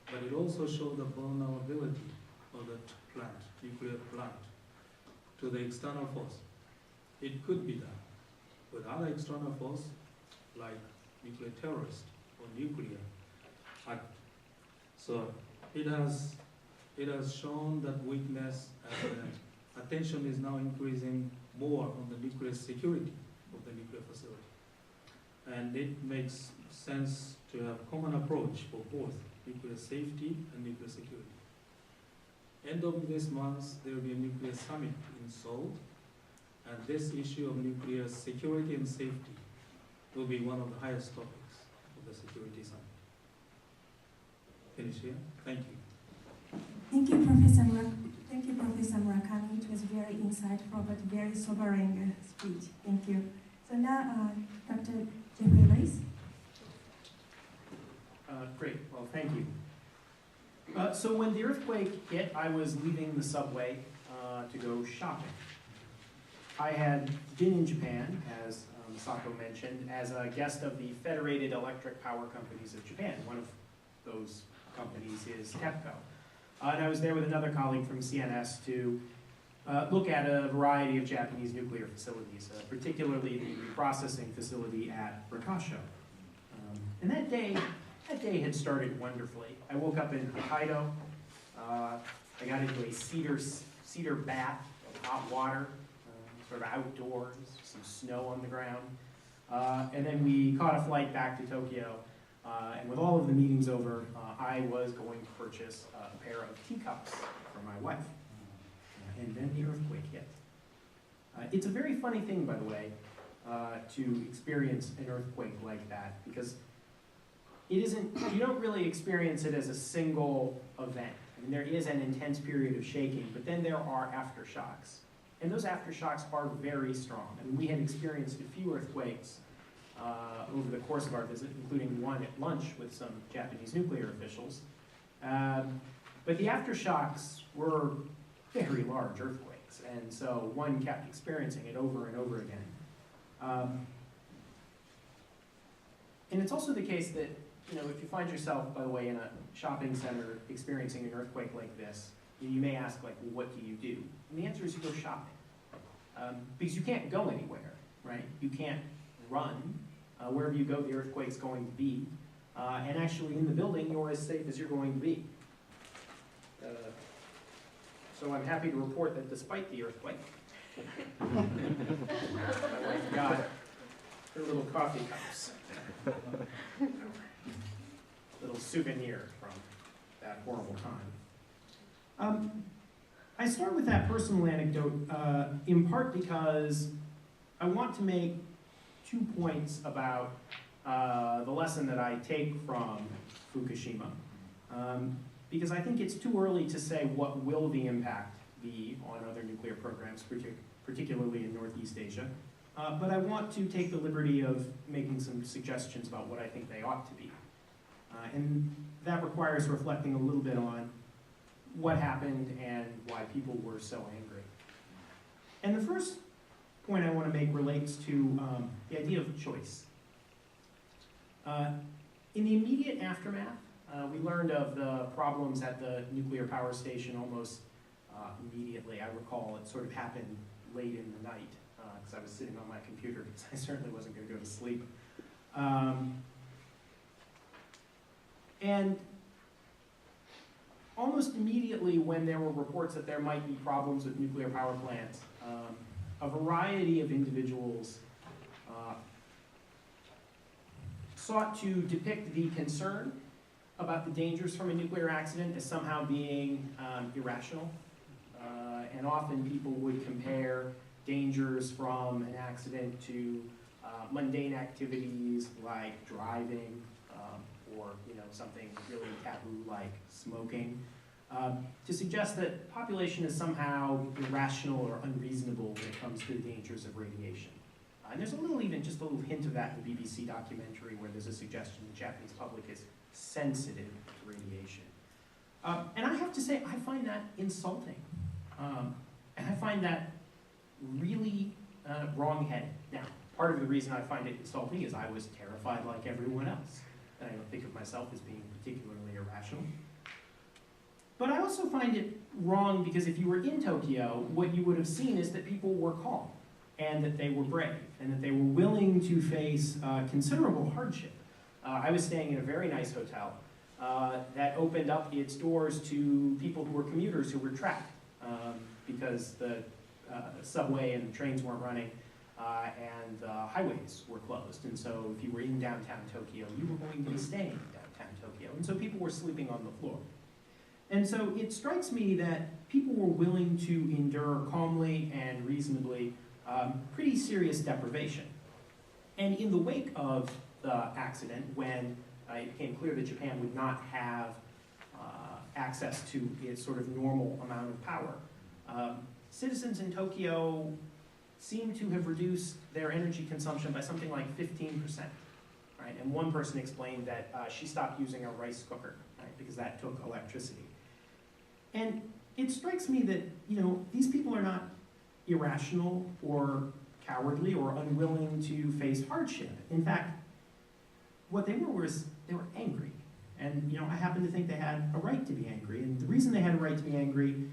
but it also showed the vulnerability of the plant, nuclear plant, to the external force. It could be done with other external force like nuclear terrorists or nuclear act. So it has shown that weakness and attention is now increasing more on the nuclear security of the nuclear facility. And it makes sense to have a common approach for both nuclear safety and nuclear security. End of this month, there will be a nuclear summit in Seoul, and this issue of nuclear security and safety will be one of the highest topics of the security summit. Finish here. Thank you. Thank you, Professor Murakami. It was very insightful but very sobering speech. Thank you. So now, Dr. Jeffrey Lewis. Great. Well, thank you. So when the earthquake hit, I was leaving the subway to go shopping. I had been in Japan, as Sako mentioned, as a guest of the Federated Electric Power Companies of Japan. One of those companies is TEPCO. And I was there with another colleague from CNS to look at a variety of Japanese nuclear facilities, particularly the reprocessing facility at Rakasho. And that day had started wonderfully. I woke up in Hokkaido. I got into a cedar bath of hot water, sort of outdoors, some snow on the ground. And then we caught a flight back to Tokyo. And with all of the meetings over, I was going to purchase a pair of teacups for my wife. And then the earthquake hit. It's a very funny thing, by the way, to experience an earthquake like that, because you don't really experience it as a single event. I mean, there is an intense period of shaking, but then there are aftershocks. And those aftershocks are very strong. I mean, we had experienced a few earthquakes over the course of our visit, including one at lunch with some Japanese nuclear officials. But the aftershocks were very large earthquakes, and so one kept experiencing it over and over again. And it's also the case that, if you find yourself, by the way, in a shopping center experiencing an earthquake like this, you may ask, like, well, what do you do? And the answer is you go shopping. Because you can't go anywhere, right? You can't run. Wherever you go, the earthquake's going to be. And actually, in the building, you're as safe as you're going to be. So I'm happy to report that despite the earthquake, my wife got her little coffee cups. Little souvenir from that horrible time. I start with that personal anecdote in part because I want to make 2 points about the lesson that I take from Fukushima. Because I think it's too early to say what will the impact be on other nuclear programs, particularly in Northeast Asia. But I want to take the liberty of making some suggestions about what I think they ought to be. And that requires reflecting a little bit on what happened and why people were so angry. And the first point I want to make relates to the idea of choice. In the immediate aftermath, we learned of the problems at the nuclear power station almost immediately. I recall it sort of happened late in the night because I was sitting on my computer because I certainly wasn't going to go to sleep. And almost immediately when there were reports that there might be problems with nuclear power plants, a variety of individuals sought to depict the concern about the dangers from a nuclear accident as somehow being irrational. And often people would compare dangers from an accident to mundane activities like driving or something really taboo like smoking, to suggest that population is somehow irrational or unreasonable when it comes to the dangers of radiation. And there's just a little hint of that in the BBC documentary where there's a suggestion the Japanese public is sensitive to radiation. And I have to say, I find that insulting. And I find that really wrong-headed. Now, part of the reason I find it insulting is I was terrified like everyone else. And I don't think of myself as being particularly irrational. But I also find it wrong because if you were in Tokyo, what you would have seen is that people were calm, and that they were brave, and that they were willing to face considerable hardship. I was staying in a very nice hotel that opened up its doors to people who were commuters who were trapped because the subway and trains weren't running and the highways were closed. And so if you were in downtown Tokyo, you were going to be staying in downtown Tokyo. And so people were sleeping on the floor. And so it strikes me that people were willing to endure calmly and reasonably pretty serious deprivation. And in the wake of the accident, when it became clear that Japan would not have access to its sort of normal amount of power, citizens in Tokyo seem to have reduced their energy consumption by something like 15%. Right? And one person explained that she stopped using a rice cooker, right, because that took electricity. And it strikes me that, these people are not irrational or cowardly or unwilling to face hardship. In fact, what they were was they were angry. And I happen to think they had a right to be angry. And the reason they had a right to be angry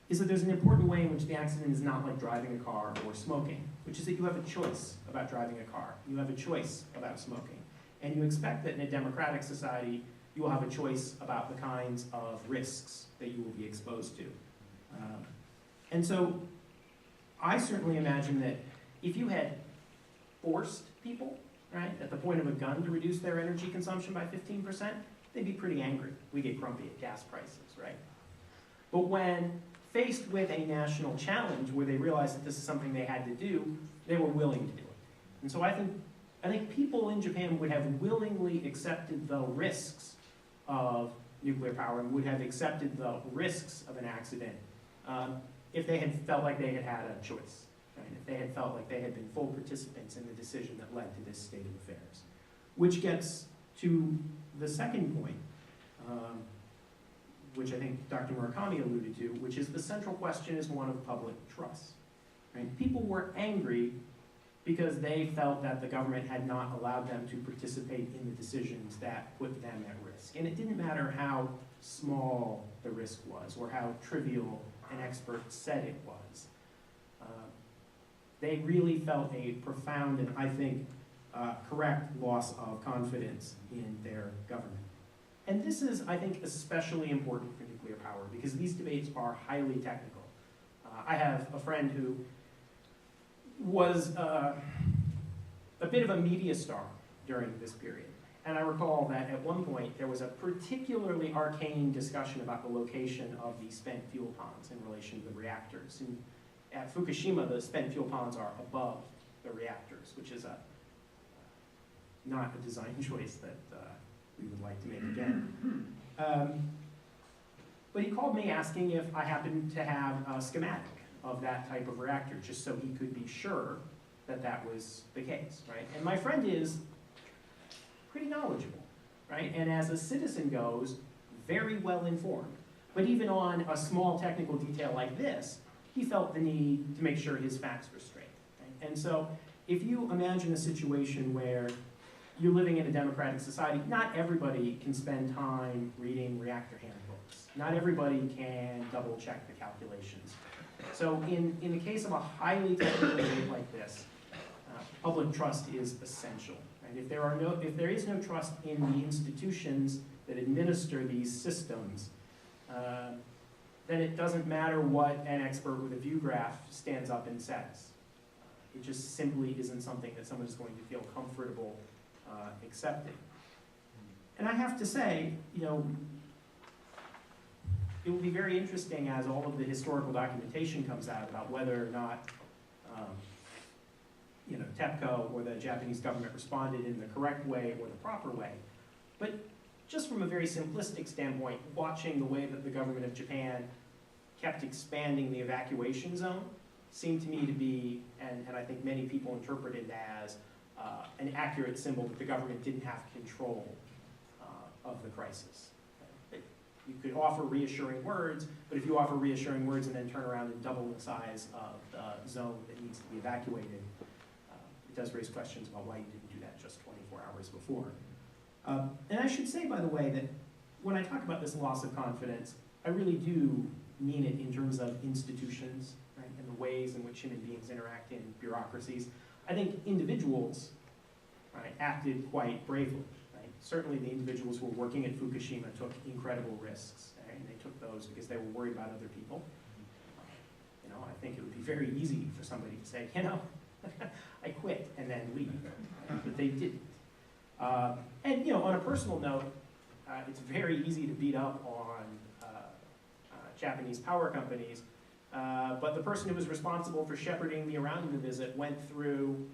is that there's an important way in which the accident is not like driving a car or smoking, which is that you have a choice about driving a car. You have a choice about smoking. And you expect that in a democratic society, you will have a choice about the kinds of risks that you will be exposed to. And so I certainly imagine that if you had forced people, right, at the point of a gun to reduce their energy consumption by 15%, they'd be pretty angry. We get grumpy at gas prices, right? But when faced with a national challenge where they realized that this is something they had to do, they were willing to do it. And so I think people in Japan would have willingly accepted the risks of nuclear power and would have accepted the risks of an accident if they had felt like they had had a choice, right? If they had felt like they had been full participants in the decision that led to this state of affairs. Which gets to the second point, which I think Dr. Murakami alluded to, which is the central question is one of public trust. Right? People were angry because they felt that the government had not allowed them to participate in the decisions that put them at risk. And it didn't matter how small the risk was or how trivial an expert said it was. They really felt a profound and, I think, correct loss of confidence in their government. And this is, I think, especially important for nuclear power because these debates are highly technical. I have a friend who was a bit of a media star during this period. And I recall that at one point there was a particularly arcane discussion about the location of the spent fuel ponds in relation to the reactors. And at Fukushima, the spent fuel ponds are above the reactors, which is not a design choice that we would like to make again. But he called me asking if I happened to have a schematic of that type of reactor, just so he could be sure that that was the case, right? And my friend is pretty knowledgeable, right? And as a citizen goes, very well informed. But even on a small technical detail like this, he felt the need to make sure his facts were straight, right? And so if you imagine a situation where you're living in a democratic society, not everybody can spend time reading reactor handbooks. Not everybody can double check the calculations. So in the case of a highly technical debate like this, public trust is essential. Right? If there is no trust in the institutions that administer these systems, then it doesn't matter what an expert with a view graph stands up and says. It just simply isn't something that someone is going to feel comfortable accepting. And I have to say, it will be very interesting as all of the historical documentation comes out about whether or not TEPCO or the Japanese government responded in the correct way or the proper way. But just from a very simplistic standpoint, watching the way that the government of Japan kept expanding the evacuation zone, seemed to me to be, and I think many people interpreted as, an accurate symbol that the government didn't have control of the crisis. You could offer reassuring words, but if you offer reassuring words and then turn around and double the size of the zone that needs to be evacuated, it does raise questions about why you didn't do that just 24 hours before. And I should say, by the way, that when I talk about this loss of confidence, I really do mean it in terms of institutions, right, and the ways in which human beings interact in bureaucracies. I think individuals, right, acted quite bravely. Right? Certainly the individuals who were working at Fukushima took incredible risks, right? And they took those because they were worried about other people. You know, I think it would be very easy for somebody to say, you know, I quit and then leave, right? But they didn't. And you know, on a personal note, it's very easy to beat up on Japanese power companies, but the person who was responsible for shepherding me around the visit went through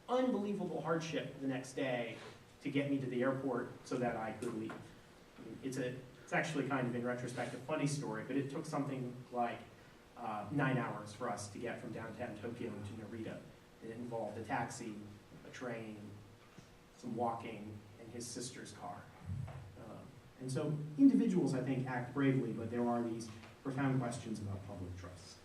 unbelievable hardship the next day to get me to the airport so that I could leave. I mean, it's actually kind of, in retrospect, a funny story, but it took something like 9 hours for us to get from downtown Tokyo to Narita. It involved a taxi, a train, some walking, and his sister's car. And so individuals, I think, act bravely, but there are these profound questions about public trust.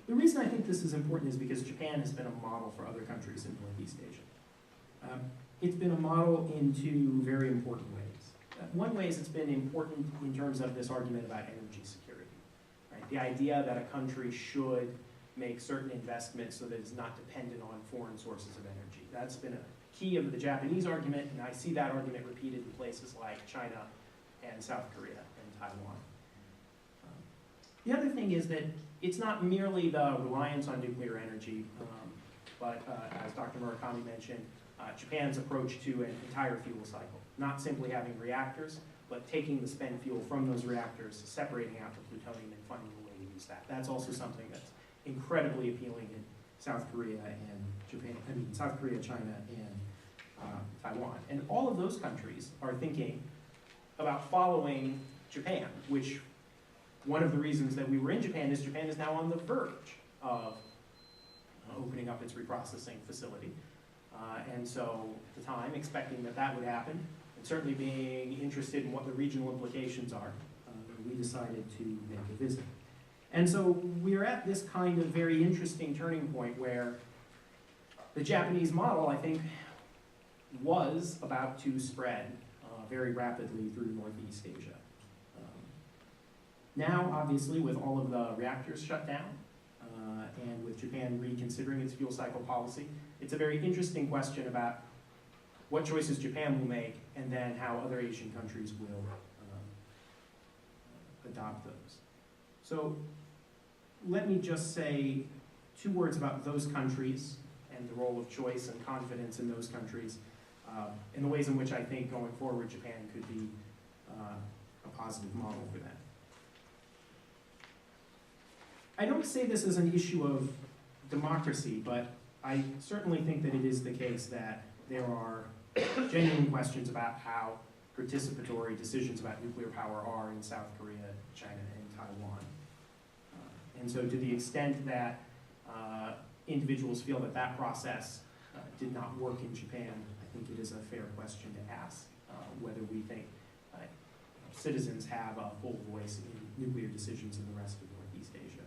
The reason I think this is important is because Japan has been a model for other countries in Northeast Asia. It's been a model in two very important ways. One way is it's been important in terms of this argument about energy security. Right? The idea that a country should make certain investments so that it's not dependent on foreign sources of energy. That's been a key of the Japanese argument, and I see that argument repeated in places like China and South Korea and Taiwan. The other thing is that it's not merely the reliance on nuclear energy, but as Dr. Murakami mentioned, Japan's approach to an entire fuel cycle, not simply having reactors, but taking the spent fuel from those reactors, separating out the plutonium and finding a way to use that. That's also something that's incredibly appealing in South Korea and Japan, South Korea, China, and Taiwan. And all of those countries are thinking about following Japan, which one of the reasons that we were in Japan is now on the verge of opening up its reprocessing facility. And so at the time, expecting that that would happen, and certainly being interested in what the regional implications are, we decided to make a visit. And so we're at this kind of very interesting turning point where the Japanese model, I think, was about to spread very rapidly through Northeast Asia. Now, obviously, with all of the reactors shut down, and with Japan reconsidering its fuel cycle policy, it's a very interesting question about what choices Japan will make, and then how other Asian countries will adopt those. So let me just say 2 words about those countries and the role of choice and confidence in those countries, and the ways in which I think going forward Japan could be a positive model for that. I don't say this as an issue of democracy, but I certainly think that it is the case that there are genuine questions about how participatory decisions about nuclear power are in South Korea, China, and Taiwan. And so to the extent that individuals feel that that process did not work in Japan, I think it is a fair question to ask whether we think citizens have a full voice in nuclear decisions in the rest of Northeast Asia.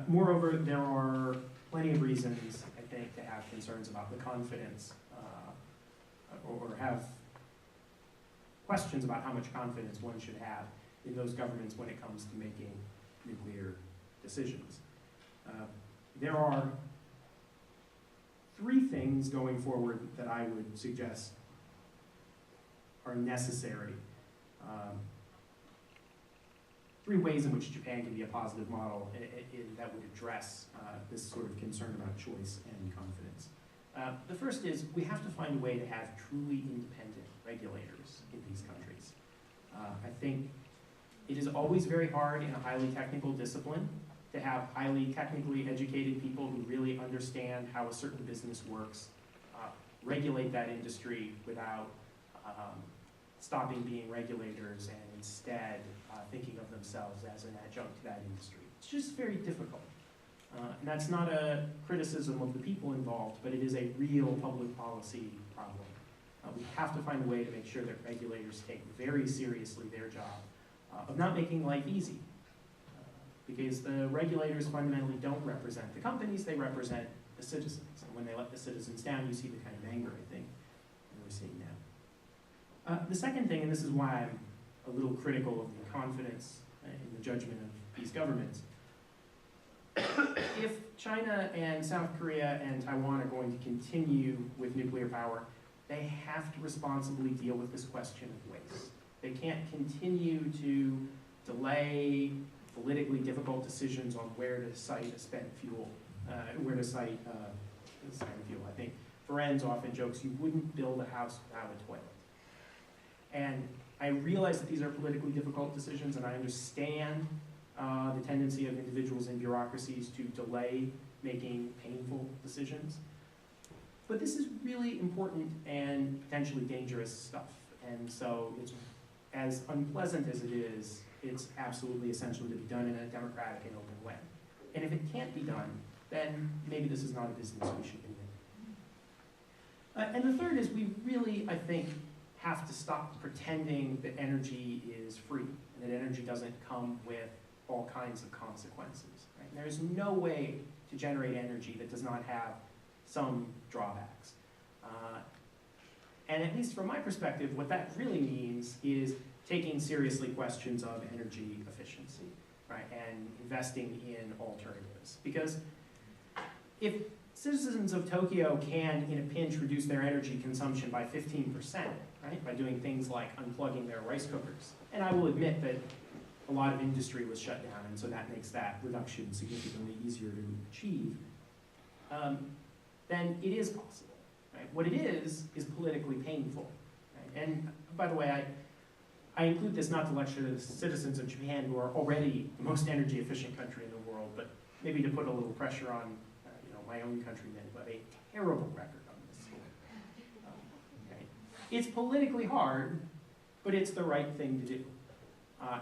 Moreover, there are plenty of reasons, I think, to have concerns about the confidence or have questions about how much confidence one should have in those governments when it comes to making nuclear decisions. There are 3 things going forward that I would suggest are necessary. 3 ways in which Japan can be a positive model that would address this sort of concern about choice and confidence. The first is we have to find a way to have truly independent regulators in these countries. I think it is always very hard in a highly technical discipline to have highly technically educated people who really understand how a certain business works, regulate that industry without stopping being regulators and instead thinking of themselves as an adjunct to that industry. It's just very difficult. And that's not a criticism of the people involved, but it is a real public policy problem. We have to find a way to make sure that regulators take very seriously their job of not making life easy. Because the regulators fundamentally don't represent the companies, they represent the citizens. And when they let the citizens down, you see the kind of anger, I think, that we're seeing now. The second thing, and this is why I'm a little critical of the confidence in the judgment of these governments, if China and South Korea and Taiwan are going to continue with nuclear power, they have to responsibly deal with this question of waste. They can't continue to delay politically difficult decisions on where to site a spent fuel, I think Ferenz often jokes, you wouldn't build a house without a toilet. And I realize that these are politically difficult decisions, and I understand the tendency of individuals in bureaucracies to delay making painful decisions. But this is really important and potentially dangerous stuff. And so it's as unpleasant as it is, it's absolutely essential to be done in a democratic and open way. And if it can't be done, then maybe this is not a business we should be in. And the third is we really, I think, have to stop pretending that energy is free and that energy doesn't come with all kinds of consequences. Right? There's no way to generate energy that does not have some drawbacks. And at least from my perspective, what that really means is taking seriously questions of energy efficiency, right, and investing in alternatives. Because if citizens of Tokyo can, in a pinch, reduce their energy consumption by 15%, right, by doing things like unplugging their rice cookers, and I will admit that a lot of industry was shut down, and so that makes that reduction significantly easier to achieve, then it is possible. Right? What it is politically painful. Right? And by the way, I include this not to lecture the citizens of Japan, who are already the most energy efficient country in the world, but maybe to put a little pressure on my own countrymen, who have a terrible record on this. Right? It's politically hard, but it's the right thing to do.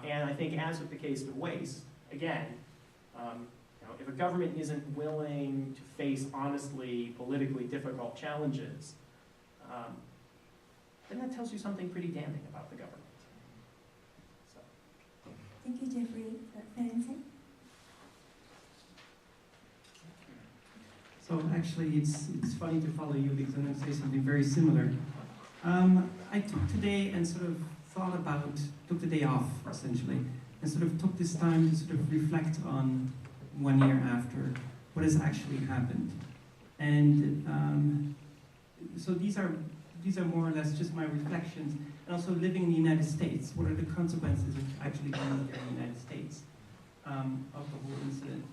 And I think, as with the case of waste, again, if a government isn't willing to face honestly politically difficult challenges, then that tells you something pretty damning about the government. So. Thank you, Jeffrey. Ferenz? So actually, it's funny to follow you because I'm going to say something very similar. I took today and sort of took the day off essentially, and sort of took this time to sort of reflect on 1 year after what has actually happened. And so these are more or less just my reflections, and also living in the United States. What are the consequences of actually being here in the United States of the whole incident?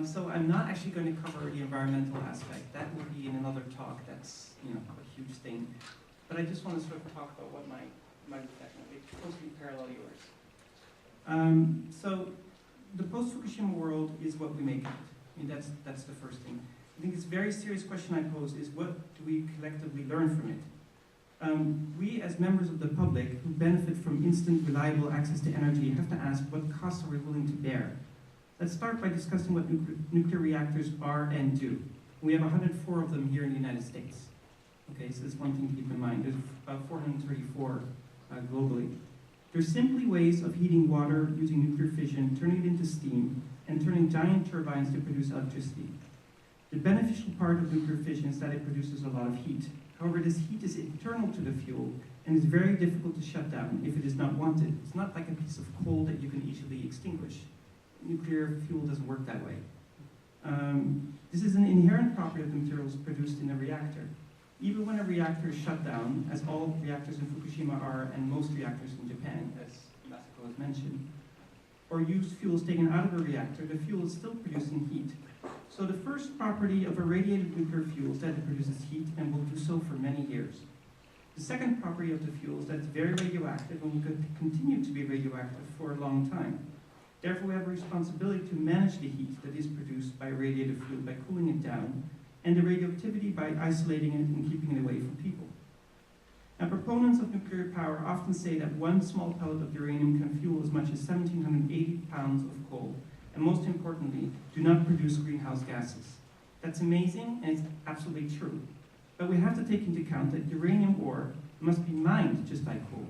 So I'm not actually going to cover the environmental aspect. That will be in another talk. That's a huge thing. But I just want to sort of talk about what my reflection will be, closely parallel yours. So the post-Fukushima world is what we make of it. I mean, that's the first thing. I think it's a very serious question I pose is, what do we collectively learn from it? We, as members of the public who benefit from instant, reliable access to energy, have to ask, what costs are we willing to bear? Let's start by discussing what nuclear reactors are and do. We have 104 of them here in the United States. Okay, so that's one thing to keep in mind. There's about 434 globally. They're simply ways of heating water using nuclear fission, turning it into steam, and turning giant turbines to produce electricity. The beneficial part of nuclear fission is that it produces a lot of heat. However, this heat is internal to the fuel and is very difficult to shut down if it is not wanted. It's not like a piece of coal that you can easily extinguish. Nuclear fuel doesn't work that way. This is an inherent property of the materials produced in a reactor. Even when a reactor is shut down, as all reactors in Fukushima are, and most reactors in Japan, as Masako has mentioned, or used fuels taken out of a reactor, the fuel is still producing heat. So the first property of irradiated nuclear fuel is that it produces heat and will do so for many years. The second property of the fuel is that it's very radioactive and will continue to be radioactive for a long time. Therefore, we have a responsibility to manage the heat that is produced by irradiated fuel by cooling it down, and the radioactivity by isolating it and keeping it away from people. Now, proponents of nuclear power often say that one small pellet of uranium can fuel as much as 1,780 pounds of coal, and most importantly, do not produce greenhouse gases. That's amazing, and it's absolutely true. But we have to take into account that uranium ore must be mined just like coal,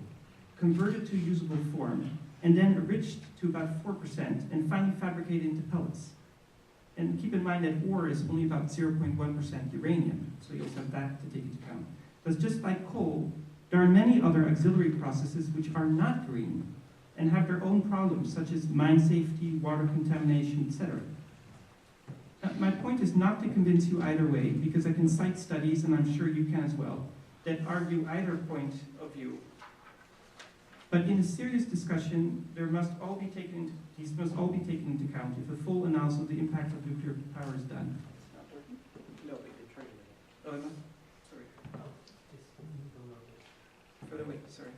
converted to usable form, and then enriched to about 4%, and finally fabricated into pellets. And keep in mind that ore is only about 0.1% uranium, so you also have that to take into account. Because just like coal, there are many other auxiliary processes which are not green and have their own problems, such as mine safety, water contamination, etc. My point is not to convince you either way, because I can cite studies, and I'm sure you can as well, that argue either point of view. But in a serious discussion, these must all be taken into account if a full analysis of the impact of nuclear power is done. No, they tried to. Oh, no? Sorry. Further away, sorry.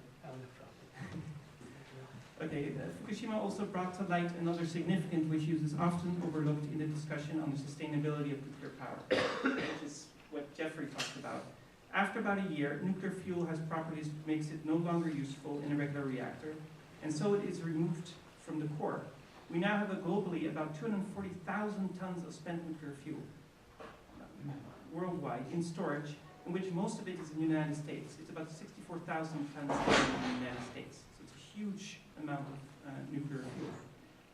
Okay, Fukushima also brought to light another significant issue that is often overlooked in the discussion on the sustainability of nuclear power, which is what Jeffrey talked about. After about a year, nuclear fuel has properties that makes it no longer useful in a regular reactor, and so it is removed from the core. We now have globally about 240,000 tons of spent nuclear fuel worldwide in storage, in which most of it is in the United States. It's about 64,000 tons in the United States. So it's a huge amount of nuclear fuel.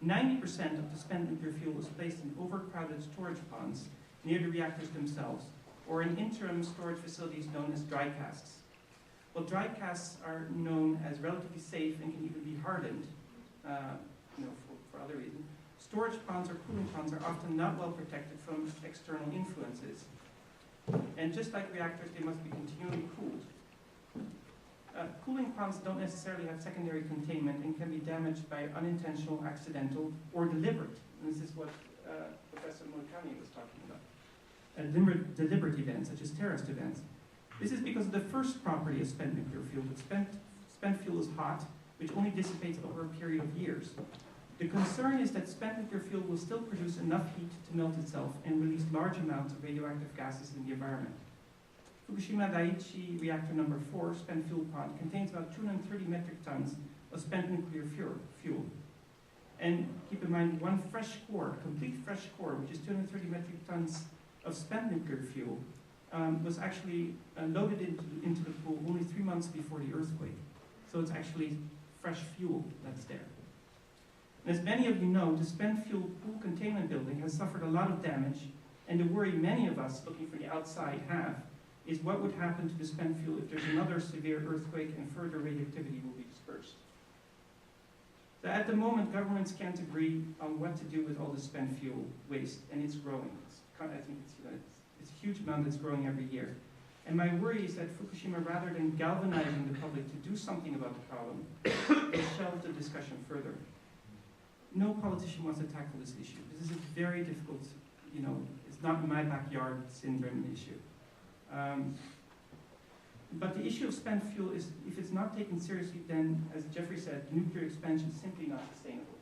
90% of the spent nuclear fuel is placed in overcrowded storage ponds near the reactors themselves, or in interim storage facilities known as dry casks. Well, dry casks are known as relatively safe and can even be hardened, for other reasons. Storage ponds or cooling ponds are often not well protected from external influences. And just like reactors, they must be continually cooled. Cooling ponds don't necessarily have secondary containment and can be damaged by unintentional, accidental, or deliberate. And this is what Professor Murakami was talking about. Deliberate events, such as terrorist events. This is because of the first property of spent nuclear fuel. Spent fuel is hot, which only dissipates over a period of years. The concern is that spent nuclear fuel will still produce enough heat to melt itself and release large amounts of radioactive gases in the environment. Fukushima Daiichi reactor number 4, spent fuel pod, contains about 230 metric tons of spent nuclear fuel. And keep in mind, one fresh core, complete fresh core, which is 230 metric tons of spent nuclear fuel, was actually loaded into the pool only 3 months before the earthquake. So it's actually fresh fuel that's there. And as many of you know, the spent fuel pool containment building has suffered a lot of damage, and the worry many of us looking from the outside have is what would happen to the spent fuel if there's another severe earthquake and further radioactivity will be dispersed. So at the moment, governments can't agree on what to do with all the spent fuel waste, and it's growing. I think it's a huge amount that's growing every year. And my worry is that Fukushima, rather than galvanizing the public to do something about the problem, will shelve the discussion further. No politician wants to tackle this issue. This is a very difficult, it's not in my backyard syndrome issue. But the issue of spent fuel is, if it's not taken seriously, then, as Jeffrey said, nuclear expansion is simply not sustainable.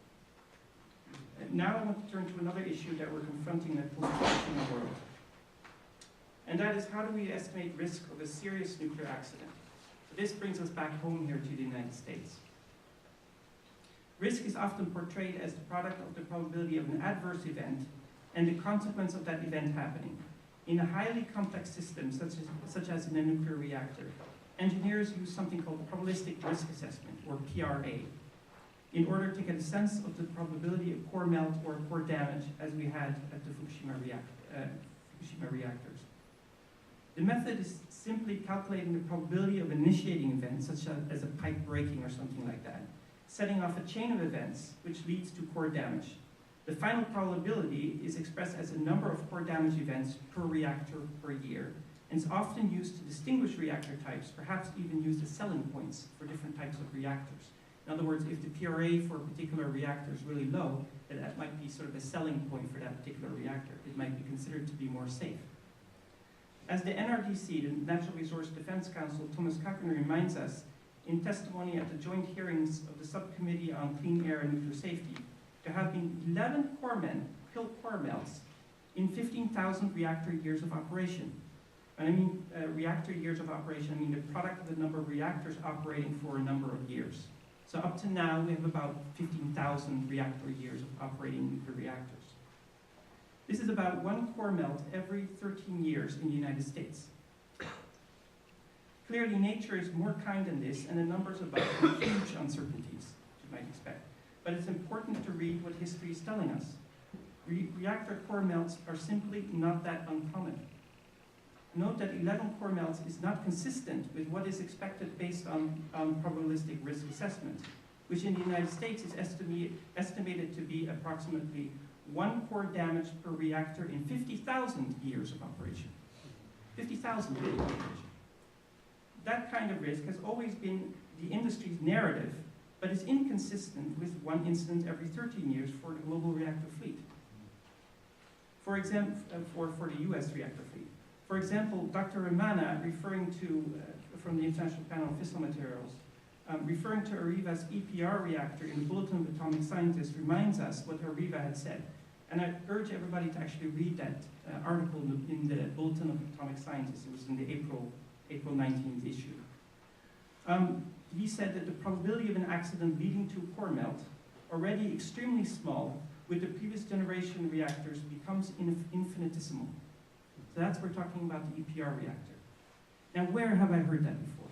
Now I want to turn to another issue that we're confronting in the post-Fukushima world. And that is, how do we estimate risk of a serious nuclear accident? So this brings us back home here to the United States. Risk is often portrayed as the product of the probability of an adverse event and the consequence of that event happening. In a highly complex system, such as in a nuclear reactor, engineers use something called probabilistic risk assessment, or PRA, in order to get a sense of the probability of core melt or core damage, as we had at the Fukushima reactors. The method is simply calculating the probability of initiating events, such as a pipe breaking or something like that, setting off a chain of events which leads to core damage. The final probability is expressed as a number of core damage events per reactor per year, and is often used to distinguish reactor types, perhaps even used as selling points for different types of reactors. In other words, if the PRA for a particular reactor is really low, then that might be sort of a selling point for that particular reactor. It might be considered to be more safe. As the NRDC, the Natural Resource Defense Council, Thomas Cochrane reminds us in testimony at the joint hearings of the Subcommittee on Clean Air and Nuclear Safety, there have been 11 core melts in 15,000 reactor years of operation. And I mean reactor years of operation, I mean the product of the number of reactors operating for a number of years. So up to now, we have about 15,000 reactor years of operating nuclear reactors. This is about one core melt every 13 years in the United States. Clearly, nature is more kind than this, and the numbers above are huge uncertainties, as you might expect. But it's important to read what history is telling us. Reactor core melts are simply not that uncommon. Note that 11 core melts is not consistent with what is expected based on probabilistic risk assessment, which in the United States is estimated to be approximately 1 core damage per reactor in 50,000 years of operation. 50,000 years of operation. That kind of risk has always been the industry's narrative, but is inconsistent with one incident every 13 years for the global reactor fleet. For example, for the US reactor fleet. For example, Dr. Ramana, referring to, from the International Panel on Fissile Materials, referring to Arriva's EPR reactor in the Bulletin of Atomic Scientists reminds us what Arriva had said. And I urge everybody to actually read that article in the Bulletin of Atomic Scientists. It was in the April 19th issue. He said that the probability of an accident leading to a core melt, already extremely small, with the previous generation reactors becomes infinitesimal. So that's we're talking about the EPR reactor. Now, where have I heard that before?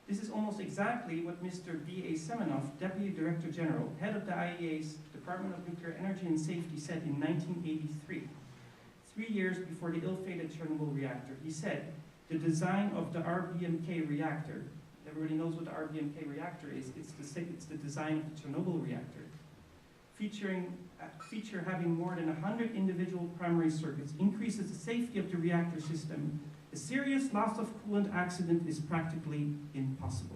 This is almost exactly what Mr. B.A. Semenoff, Deputy Director General, head of the IAEA's Department of Nuclear Energy and Safety, said in 1983, 3 years before the ill-fated Chernobyl reactor. He said, the design of the RBMK reactor, everybody knows what the RBMK reactor is, it's the design of the Chernobyl reactor, feature having more than 100 individual primary circuits, increases the safety of the reactor system. A serious loss of coolant accident is practically impossible.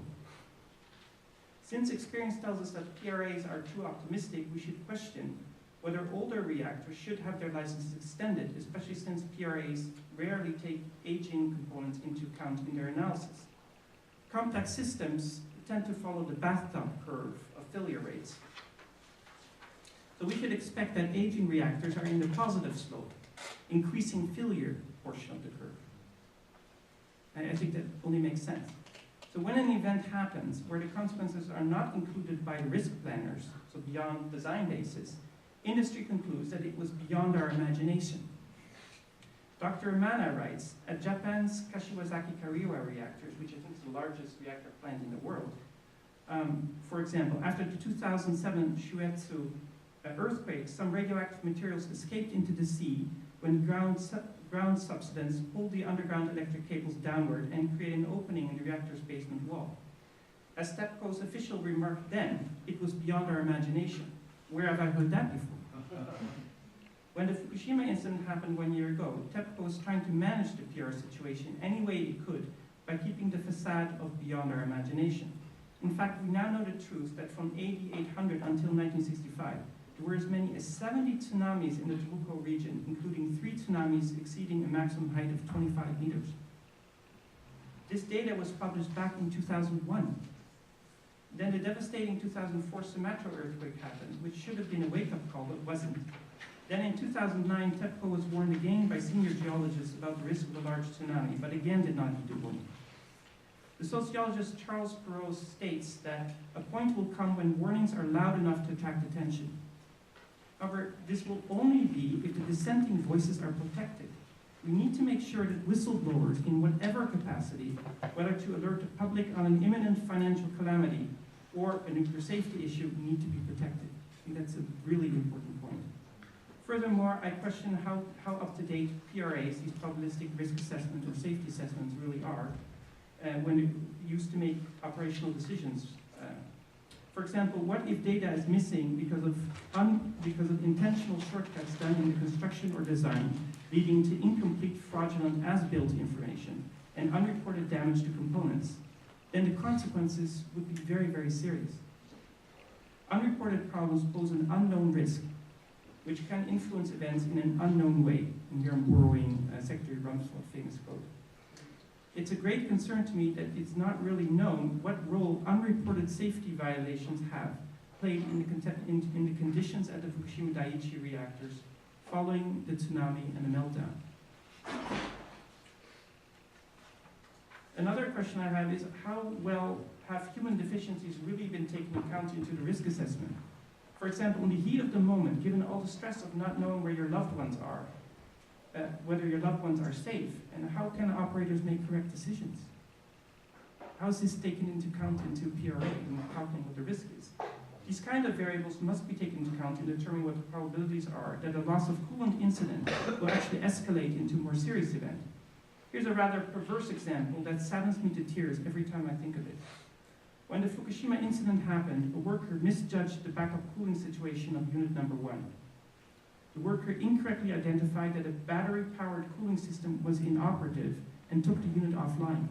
Since experience tells us that PRAs are too optimistic, we should question whether older reactors should have their licenses extended, especially since PRAs rarely take aging components into account in their analysis. Complex systems tend to follow the bathtub curve of failure rates. So we should expect that aging reactors are in the positive slope, increasing failure portion of the curve. I think that only makes sense. So when an event happens where the consequences are not included by risk planners, so beyond design basis, industry concludes that it was beyond our imagination. Dr. Amana writes, at Japan's Kashiwazaki Kariwa reactors, which I think is the largest reactor plant in the world, for example, after the 2007 Shuetsu earthquake, some radioactive materials escaped into the sea when ground subsidence pulled the underground electric cables downward and created an opening in the reactor's basement wall. As TEPCO's official remarked then, it was beyond our imagination. Where have I heard that before? When the Fukushima incident happened 1 year ago, TEPCO was trying to manage the PR situation any way it could by keeping the facade of beyond our imagination. In fact, we now know the truth that from AD 800 until 1965, there were as many as 70 tsunamis in the Tohoku region, including 3 tsunamis exceeding a maximum height of 25 meters. This data was published back in 2001. Then the devastating 2004 Sumatra earthquake happened, which should have been a wake-up call, but wasn't. Then in 2009, TEPCO was warned again by senior geologists about the risk of a large tsunami, but again did not heed the warning. The sociologist Charles Perrault states that a point will come when warnings are loud enough to attract attention. However, this will only be if the dissenting voices are protected. We need to make sure that whistleblowers, in whatever capacity, whether to alert the public on an imminent financial calamity or a nuclear safety issue, need to be protected. I think that's a really important point. Furthermore, I question how up-to-date PRAs, these probabilistic risk assessments or safety assessments, really are when used to make operational decisions. For example, what if data is missing because of intentional shortcuts done in the construction or design, leading to incomplete, fraudulent, as-built information and unreported damage to components? Then the consequences would be very, very serious. Unreported problems pose an unknown risk, which can influence events in an unknown way. And here I'm borrowing Secretary Rumsfeld's famous quote. It's a great concern to me that it's not really known what role unreported safety violations have played in the conditions at the Fukushima Daiichi reactors following the tsunami and the meltdown. Another question I have is how well have human deficiencies really been taken account into the risk assessment? For example, in the heat of the moment, given all the stress of not knowing where your loved ones are, whether your loved ones are safe, and how can operators make correct decisions? How is this taken into account into PRA and calculating what the risk is? These kind of variables must be taken into account in determining what the probabilities are that a loss of coolant incident will actually escalate into a more serious event. Here's a rather perverse example that saddens me to tears every time I think of it. When the Fukushima incident happened, a worker misjudged the backup cooling situation of unit number 1. The worker incorrectly identified that a battery-powered cooling system was inoperative and took the unit offline.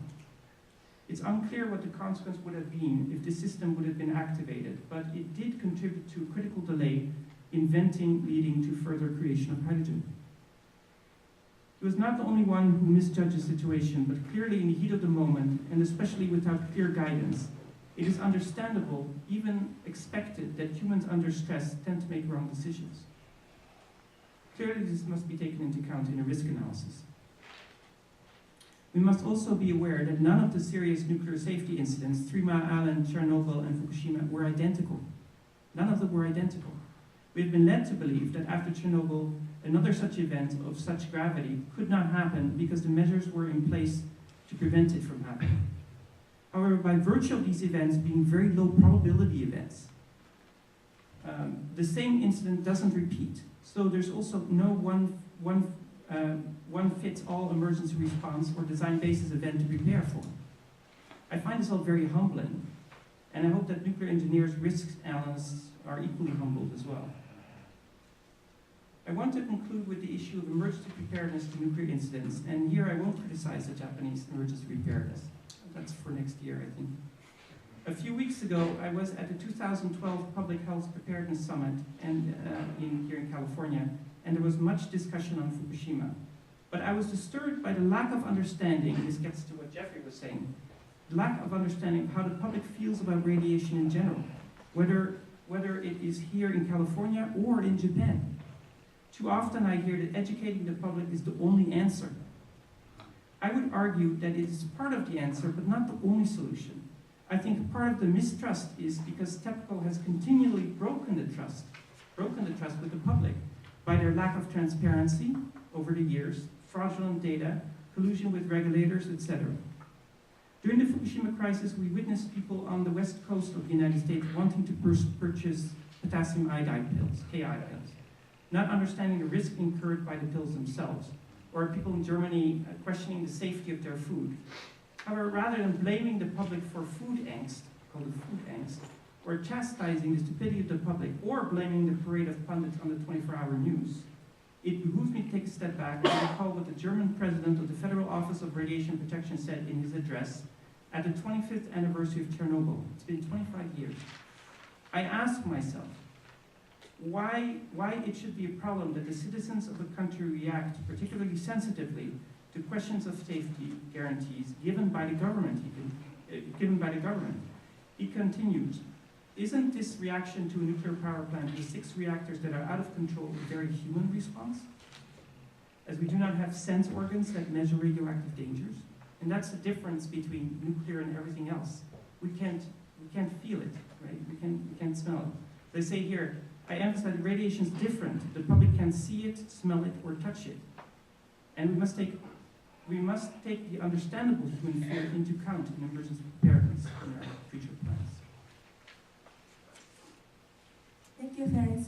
It's unclear what the consequence would have been if the system would have been activated, but it did contribute to a critical delay in venting, leading to further creation of hydrogen. He was not the only one who misjudged the situation, but clearly in the heat of the moment, and especially without clear guidance, it is understandable, even expected, that humans under stress tend to make wrong decisions. Clearly, this must be taken into account in a risk analysis. We must also be aware that none of the serious nuclear safety incidents, 3 Mile Island, Chernobyl, and Fukushima, were identical. None of them were identical. We have been led to believe that after Chernobyl, another such event of such gravity could not happen because the measures were in place to prevent it from happening. However, by virtue of these events being very low probability events, the same incident doesn't repeat. So there's also no one-fits-all emergency response or design basis event to prepare for. I find this all very humbling, and I hope that nuclear engineers, risk analysts are equally humbled as well. I want to conclude with the issue of emergency preparedness to nuclear incidents, and here I won't criticize the Japanese emergency preparedness. That's for next year, I think. A few weeks ago, I was at the 2012 Public Health Preparedness Summit here in California, and there was much discussion on Fukushima. But I was disturbed by the lack of understanding, and this gets to what Jeffrey was saying, the lack of understanding of how the public feels about radiation in general, whether it is here in California or in Japan. Too often I hear that educating the public is the only answer. I would argue that it is part of the answer, but not the only solution. I think part of the mistrust is because TEPCO has continually broken the trust with the public by their lack of transparency over the years, fraudulent data, collusion with regulators, etc. During the Fukushima crisis, we witnessed people on the west coast of the United States wanting to purchase potassium iodide pills, KI pills, not understanding the risk incurred by the pills themselves, or people in Germany questioning the safety of their food. However, rather than blaming the public for food angst, called it food angst, or chastising the stupidity of the public, or blaming the parade of pundits on the 24-hour news, it behooves me to take a step back and recall what the German president of the Federal Office of Radiation Protection said in his address at the 25th anniversary of Chernobyl. It's been 25 years. I ask myself, why it should be a problem that the citizens of a country react particularly sensitively to questions of safety guarantees given by the government. He continues, isn't this reaction to a nuclear power plant with 6 reactors that are out of control a very human response? As we do not have sense organs that measure radioactive dangers. And that's the difference between nuclear and everything else. We can't feel it, right? We can't smell it. They say here, I emphasize that radiation is different. The public can see it, smell it, or touch it. And we must take the understandable human fear into account in emergency preparedness in our future plans. Thank you, Ferenc,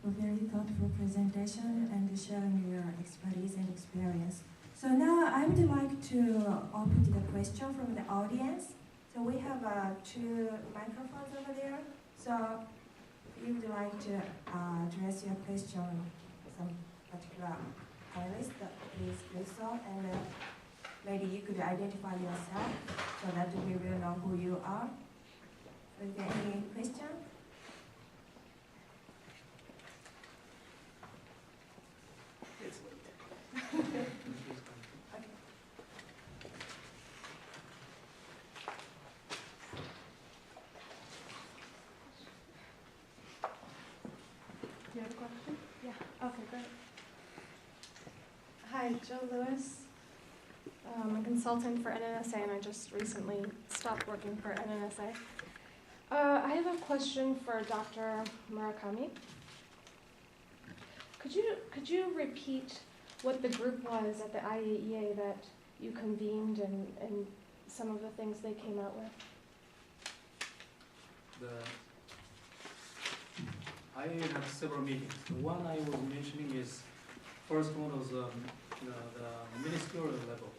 for a very thoughtful presentation and sharing your expertise and experience. So now I would like to open to the question from the audience. So we have 2 microphones over there. So if you would like to address your question to some particular panelist, please do so. And maybe you could identify yourself so that we will know who you are. Is there any question? Okay. Do you have a question? Yeah. Okay, great. Hi, Joe Lewis. I'm a consultant for NNSA, and I just recently stopped working for NNSA. I have a question for Dr. Murakami. Could you repeat what the group was at the IAEA that you convened and some of the things they came out with? The IAEA had several meetings. The one I was mentioning is, first one was the ministerial level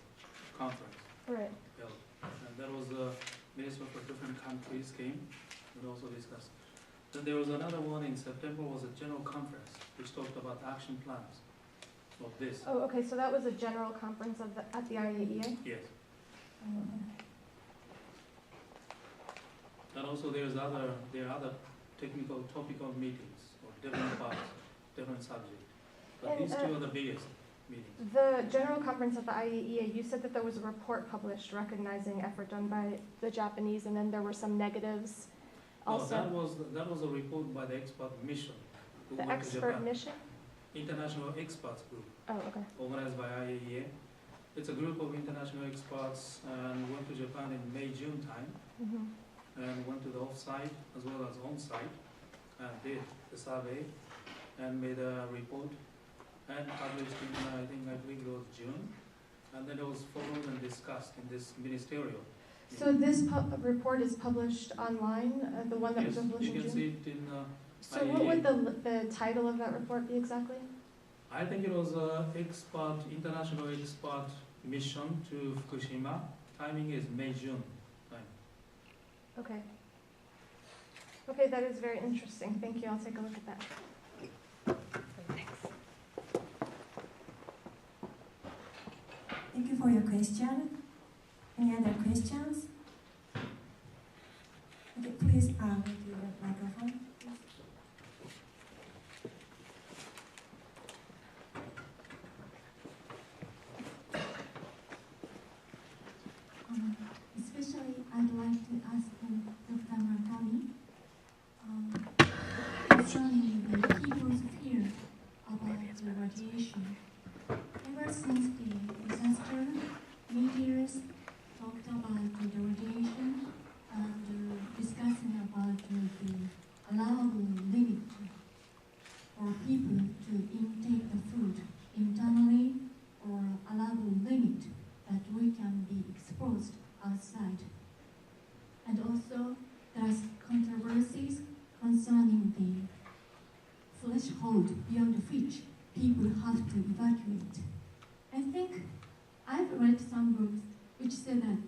conference. Right. Yeah. And that was the ministers from different countries came and also discussed. Then there was another one in September, was a general conference, which talked about action plans of this. Oh, okay, so that was a general conference at the IAEA? Yes. And also there are other technical topical meetings or different parts, different subjects. But And, these two are the biggest meetings. The general conference at the IAEA, you said that there was a report published recognizing effort done by the Japanese, and then there were some negatives also. No, that was a report by the expert mission. Who The went to expert Japan. mission? International experts group. Oh, okay. Organized by IAEA. It's a group of international experts and went to Japan in May, June time, and went to the off-site as well as on-site and did the survey and made a report and published in, I believe it was June, and then it was followed and discussed in this ministerial. So this report is published online, the one that was Yes, published you in can June? see it in So IAEA. what would the title of that report be exactly? I think it was international expert mission to Fukushima. Timing is May, June time. Okay. Okay, that is very interesting. Thank you. I'll take a look at that. Thank you for your question. Any other questions? Okay, please wait your microphone. Especially, I'd like to ask Dr. Murakami concerning the people's fear about the radiation. Ever since the disaster, media talked about the radiation and discussing about the allowable limit for people to intake the food internally or allowable limit that we can be exposed outside. And also, there's controversies concerning the threshold beyond which people have to evacuate. I think I've read some books which say that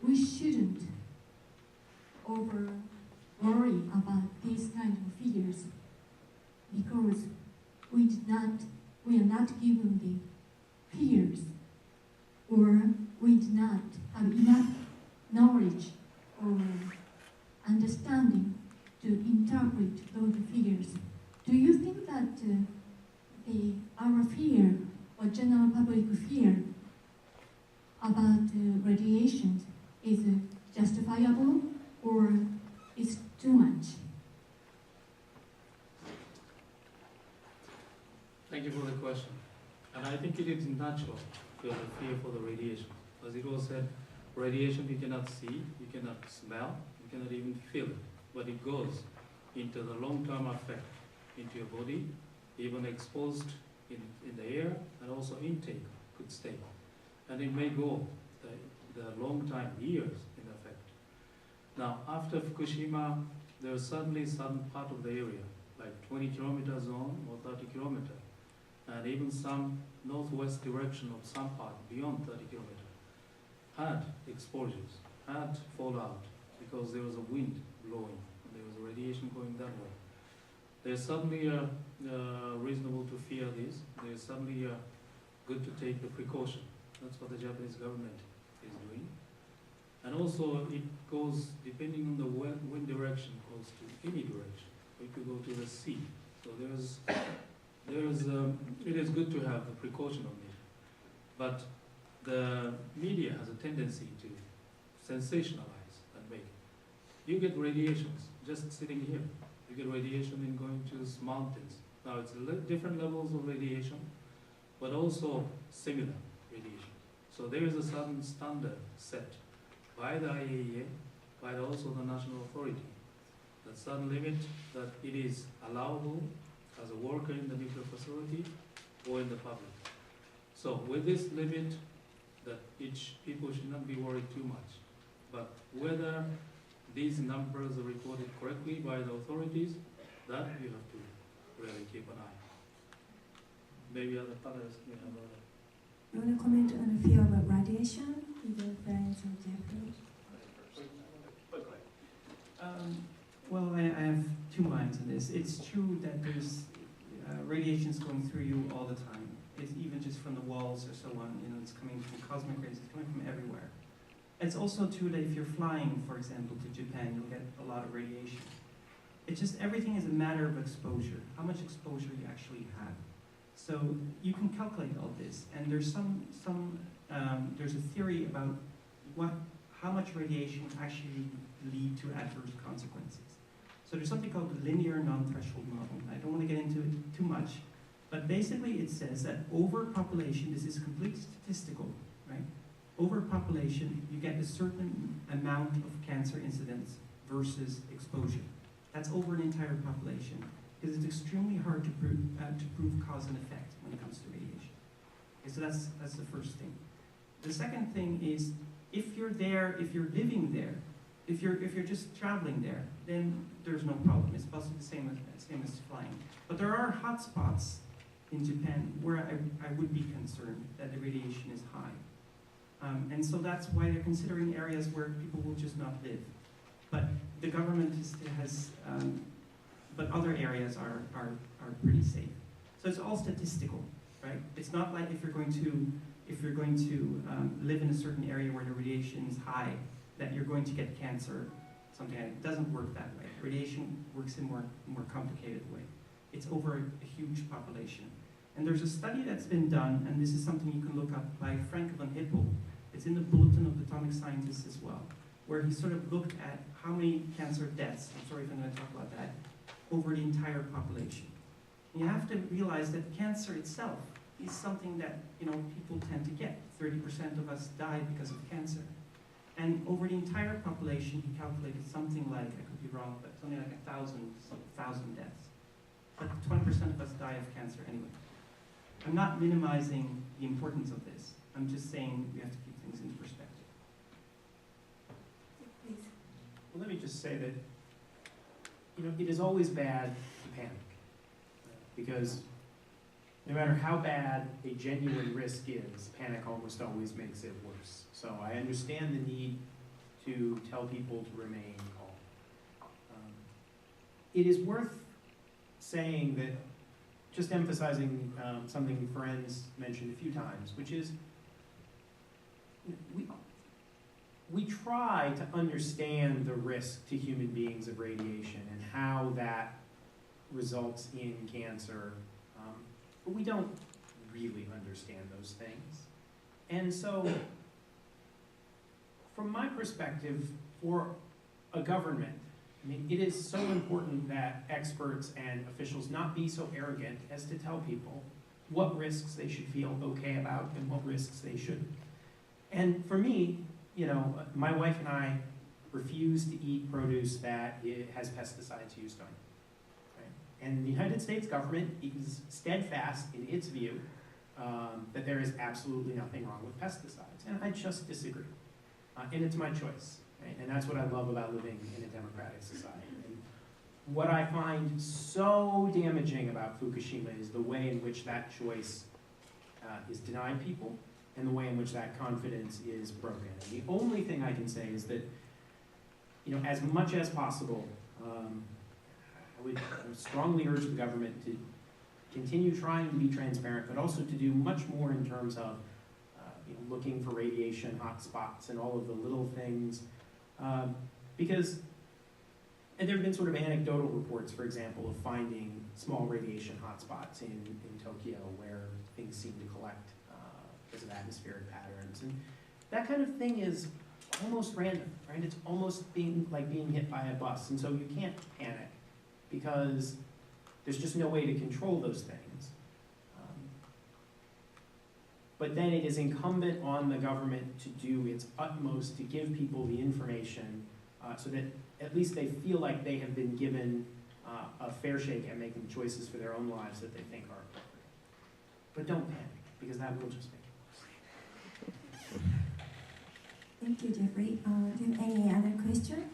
we shouldn't over worry about these kind of figures because we are not given the figures, or we do not have enough knowledge or understanding to interpret those figures. Do you think that our fear or general public fear about radiation is justifiable or is too much? Thank you for the question. And I think it is natural to have a fear for the radiation. As it was said, radiation you cannot see, you cannot smell, you cannot even feel it. But it goes into the long-term effect into your body, even exposed in the air, and also intake could stay. And it may go the long time, years in effect. Now, after Fukushima, there was suddenly some part of the area, like 20 kilometer zone or 30 kilometer, and even some northwest direction of some part beyond 30 kilometer, had exposures, had fallout, because there was a wind blowing, and there was radiation going that way. There's suddenly reasonable to fear this. There's suddenly good to take the precaution. That's what the Japanese government is doing. And also it goes, depending on the wind direction, goes to any direction. It could go to the sea. So it is good to have the precaution on it. But the media has a tendency to sensationalize and make it. You get radiations just sitting here. You get radiation in going to mountains. Now it's different levels of radiation, but also similar radiation. So So there is a certain standard set by the IAEA, by also the national authority, that certain limit that it is allowable as a worker in the nuclear facility or in the public. So with this limit, that people should not be worried too much. But whether these numbers are recorded correctly by the authorities, that you have to really keep an eye. Maybe other others may have other. You want to comment on the field of radiation with your friends and Jeffrey? Well, I have two minds on this. It's true that there's radiations going through you all the time. It's even just from the walls or so on. You know, it's coming from cosmic rays. It's coming from everywhere. It's also true that if you're flying, for example, to Japan, you'll get a lot of radiation. It's just everything is a matter of exposure. How much exposure you actually have. So you can calculate all this, and there's there's a theory about how much radiation actually lead to adverse consequences. So there's something called the linear non-threshold model. I don't want to get into it too much, but basically it says that overpopulation, this is completely statistical, right? Overpopulation, you get a certain amount of cancer incidence versus exposure. That's over an entire population, because it's extremely hard to prove cause and effect when it comes to radiation. Okay, so that's the first thing. The second thing is, if you're there, if you're living there, if you're just traveling there, then there's no problem. It's possibly the same as flying. But there are hot spots in Japan where I would be concerned that the radiation is high. And so that's why they're considering areas where people will just not live. But the government but other areas are pretty safe. So it's all statistical, right? It's not like if you're going to live in a certain area where the radiation is high, that you're going to get cancer, something like that. It doesn't work that way. Radiation works in a more complicated way. It's over a huge population. And there's a study that's been done, and this is something you can look up, by Frank van Hippel. It's in the Bulletin of Atomic Scientists as well, where he sort of looked at how many cancer deaths, I'm sorry if I'm going to talk about that, over the entire population. And you have to realize that cancer itself is something that people tend to get. 30% of us die because of cancer. And over the entire population, he calculated something like, I could be wrong, but something like 1,000 deaths. But 20% of us die of cancer anyway. I'm not minimizing the importance of this. I'm just saying we have to keep things into perspective. Please. Well, let me just say that, it is always bad to panic. Because no matter how bad a genuine risk is, panic almost always makes it worse. So I understand the need to tell people to remain calm. It is worth saying that, just emphasizing something Ferenz mentioned a few times, which is we try to understand the risk to human beings of radiation and how that results in cancer, but we don't really understand those things. And so, from my perspective, for a government, it is so important that experts and officials not be so arrogant as to tell people what risks they should feel okay about and what risks they shouldn't. And for me, my wife and I refuse to eat produce that has pesticides used on it. Right? And the United States government is steadfast in its view that there is absolutely nothing wrong with pesticides. And I just disagree. And it's my choice. Right? And that's what I love about living in a democratic society. And what I find so damaging about Fukushima is the way in which that choice is denied people and the way in which that confidence is broken. And the only thing I can say is that, as much as possible, I would strongly urge the government to continue trying to be transparent, but also to do much more in terms of looking for radiation hotspots and all of the little things. And there have been sort of anecdotal reports, for example, of finding small radiation hotspots in Tokyo where things seem to collect because of atmospheric patterns. And that kind of thing is almost random, right? It's almost like being hit by a bus. And so you can't panic because there's just no way to control those things. But then it is incumbent on the government to do its utmost to give people the information so that at least they feel like they have been given a fair shake at making choices for their own lives that they think are appropriate. But don't panic, because that will just make it worse. Thank you, Jeffrey. Do you have any other question?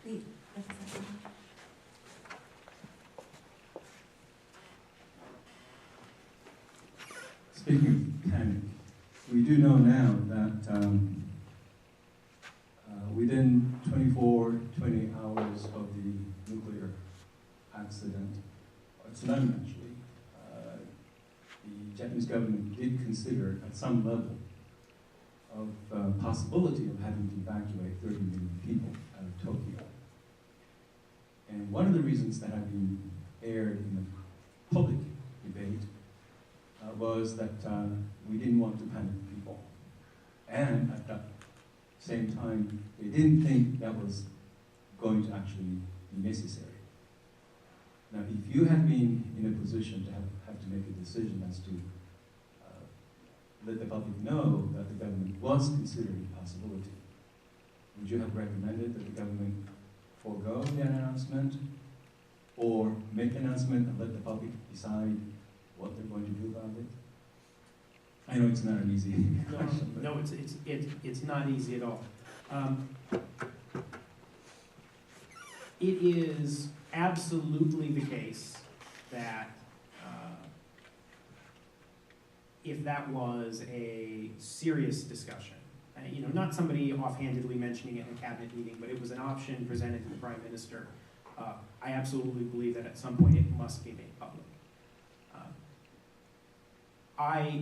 Please. Speaking of panic, we do know now that within 20 hours of the nuclear accident, or tsunami actually, the Japanese government did consider at some level of possibility of having to evacuate 30 million people out of Tokyo. And one of the reasons that have been aired in the public debate was that we didn't want to panic people. And at that same time, they didn't think that was going to actually be necessary. Now, if you had been in a position to have to make a decision as to let the public know that the government was considering the possibility, would you have recommended that the government forego the announcement, or make the announcement and let the public decide what they're going to do about it? I know it's not an easy question. No, it's not easy at all. It is absolutely the case that if that was a serious discussion, not somebody offhandedly mentioning it in a cabinet meeting, but it was an option presented to the Prime Minister, I absolutely believe that at some point it must be made public.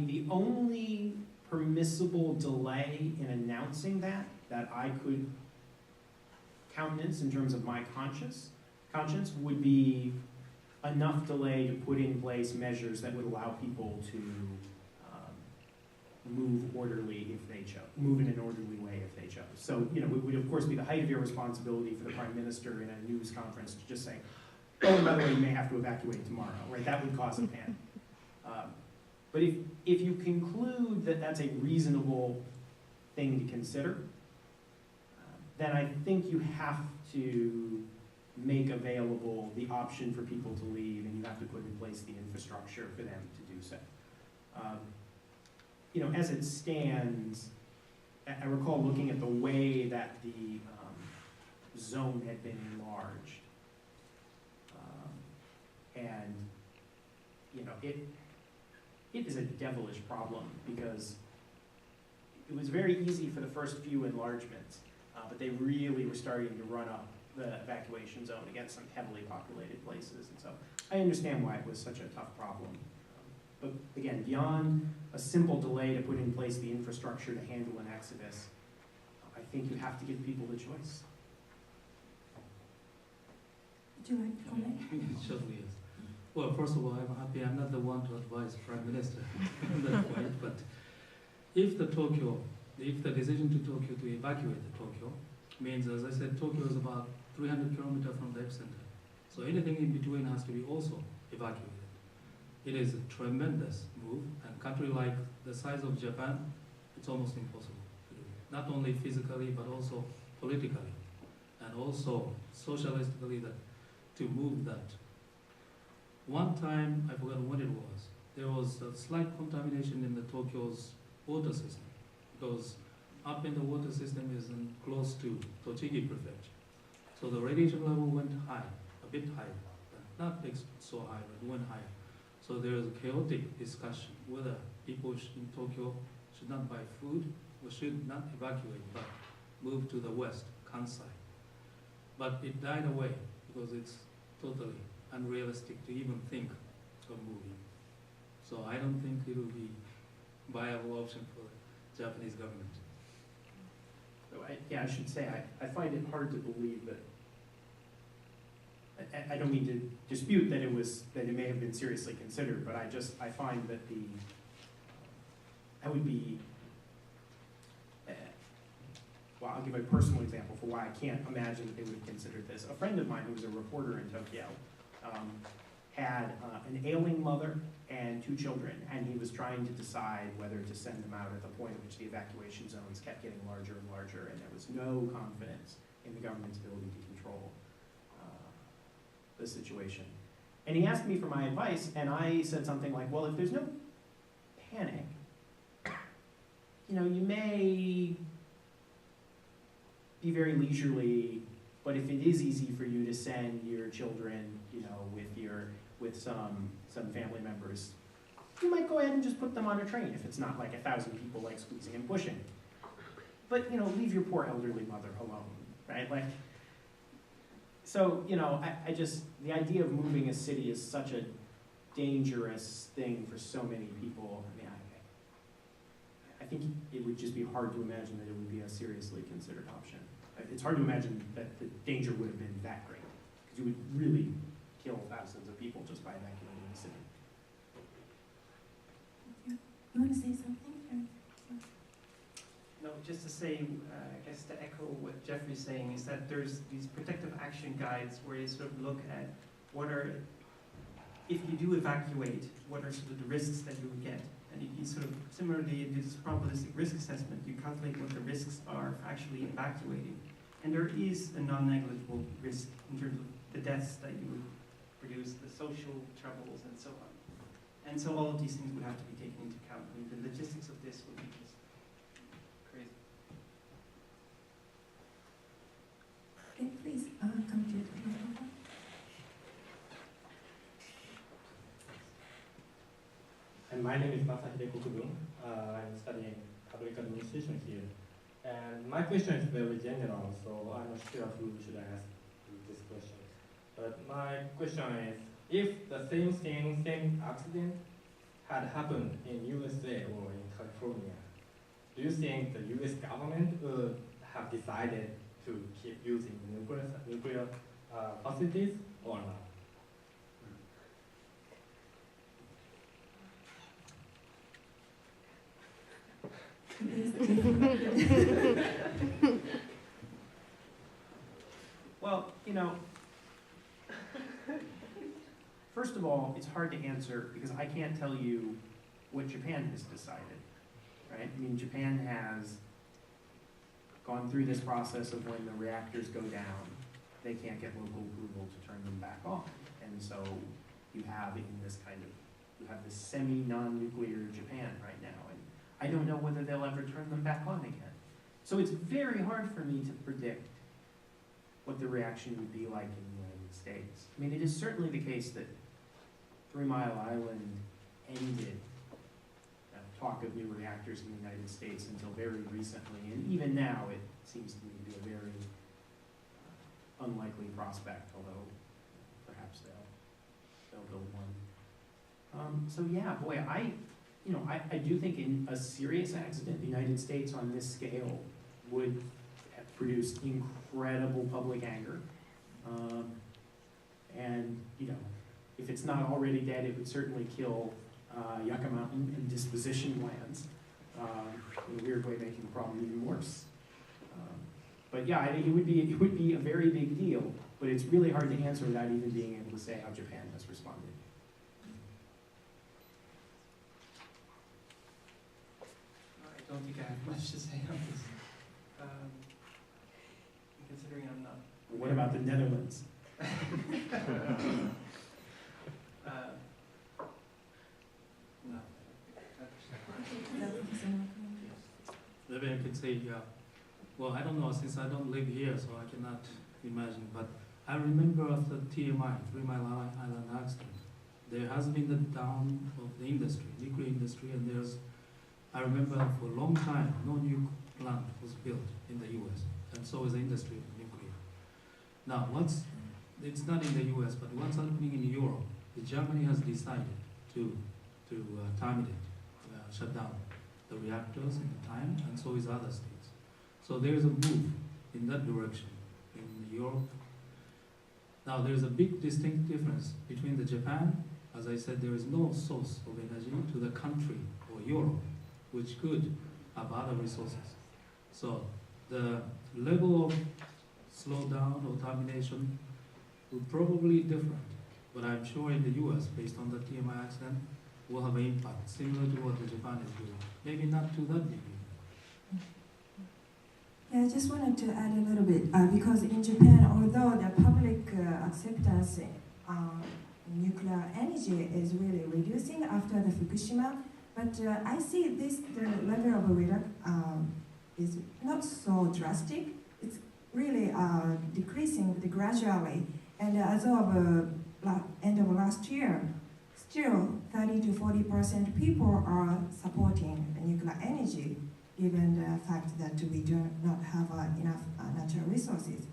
The only permissible delay in announcing that I could countenance in terms of my conscience would be enough delay to put in place measures that would allow people to move in an orderly way if they chose. So, it would of course be the height of irresponsibility for the Prime Minister in a news conference to just say, oh, and by the way, you may have to evacuate tomorrow, right? That would cause a panic. But if you conclude that that's a reasonable thing to consider, then I think you have to make available the option for people to leave, and you have to put in place the infrastructure for them to do so. As it stands, I recall looking at the way that the zone had been enlarged, and it is a devilish problem, because it was very easy for the first few enlargements, but they really were starting to run up the evacuation zone against some heavily populated places, and so I understand why it was such a tough problem. But again, beyond a simple delay to put in place the infrastructure to handle an exodus, I think you have to give people the choice. Would you like to comment? Certainly, yes. Well, first of all, I'm happy I'm not the one to advise Prime Minister on that point, but if the decision to Tokyo to evacuate the Tokyo means, as I said, Tokyo is about 300 kilometers from the epicenter. So anything in between has to be also evacuated. It is a tremendous move, and a country like the size of Japan, it's almost impossible to do. Not only physically, but also politically, and also socialistically, to move that. One time, I forgot what it was, there was a slight contamination in the Tokyo's water system, because up in the water system is close to Tochigi Prefecture. So the radiation level went high, a bit higher, not so high, but it went higher. So there is a chaotic discussion whether people in Tokyo should not buy food or should not evacuate, but move to the west, Kansai. But it died away because it's totally unrealistic to even think of moving. So I don't think it will be a viable option for the Japanese government. So I should say, I find it hard to believe that, I don't mean to dispute that it may have been seriously considered, but I find that I would be, well, I'll give a personal example for why I can't imagine that they would have considered this. A friend of mine who was a reporter in Tokyo had an ailing mother and 2 children, and he was trying to decide whether to send them out at the point at which the evacuation zones kept getting larger and larger, and there was no confidence in the government's ability to control the situation. And he asked me for my advice, and I said something like, well, if there's no panic, you may be very leisurely, but if it is easy for you to send your children, with some family members, you might go ahead and just put them on a train if it's not like 1,000 people like squeezing and pushing. But leave your poor elderly mother alone, right? So I just, the idea of moving a city is such a dangerous thing for so many people. I mean, I think it would just be hard to imagine that it would be a seriously considered option. It's hard to imagine that the danger would have been that great, because you would really kill thousands of people just by evacuating the city. You want to say something? No, just to say, I guess to echo what Jeffrey's saying, is that there's these protective action guides where you sort of look at what are, if you do evacuate, what are sort of the risks that you would get. And you sort of, similarly, do this probabilistic risk assessment, you calculate what the risks are for actually evacuating. And there is a non-negligible risk in terms of the deaths that you would produce, the social troubles, and so on. And so all of these things would have to be taken into account. I mean, the logistics of this would be just crazy. Okay, please come to the microphone. And my name is Masahide Kokubun. I'm studying public administration here. And my question is very general, so I'm not sure who should ask this question. But my question is, if the same thing, same accident had happened in USA or in California, do you think the US government would have decided to keep using nuclear facilities or not? Well, first of all, it's hard to answer because I can't tell you what Japan has decided, right? I mean, Japan has gone through this process of when the reactors go down, they can't get local approval to turn them back on. And so you have this semi-non-nuclear Japan right now. And I don't know whether they'll ever turn them back on again. So it's very hard for me to predict what the reaction would be like in the United States. I mean, it is certainly the case that 3 Mile Island ended talk of new reactors in the United States until very recently, and even now it seems to me to be a very unlikely prospect, although perhaps they'll build one. So yeah, boy, I do think in a serious accident, the United States on this scale would have produced incredible public anger. And if it's not already dead, it would certainly kill Yucca Mountain and disposition lands, in a weird way making the problem even worse. But yeah, I think it would be a very big deal, but it's really hard to answer without even being able to say how Japan has responded. I don't think I have much to say on this. Considering I'm not. What about the Netherlands? No. Maybe I can say, well, I don't know, since I don't live here, so I cannot imagine, but I remember after TMI, 3 Mile Island accident, there has been the down of the industry, nuclear industry, and I remember for a long time, no new plant was built in the US, and so is the industry of nuclear. Now, it's not in the US, but what's happening in Europe, Germany has decided to terminate, shut down the reactors in the time, and so is other states. So there is a move in that direction in Europe. Now there is a big distinct difference between the Japan, as I said, there is no source of energy to the country or Europe, which could have other resources. So the level of slowdown or termination will probably be different But I'm sure in the US, based on the TMI accident, will have an impact similar to what Japan is doing. Maybe not to that degree. Yeah, I just wanted to add a little bit, because in Japan, although the public acceptance nuclear energy is really reducing after the Fukushima, but I see the level of is not so drastic. It's really decreasing gradually. And as of end of last year, still 30 to 40% people are supporting nuclear energy, given the fact that we do not have enough natural resources.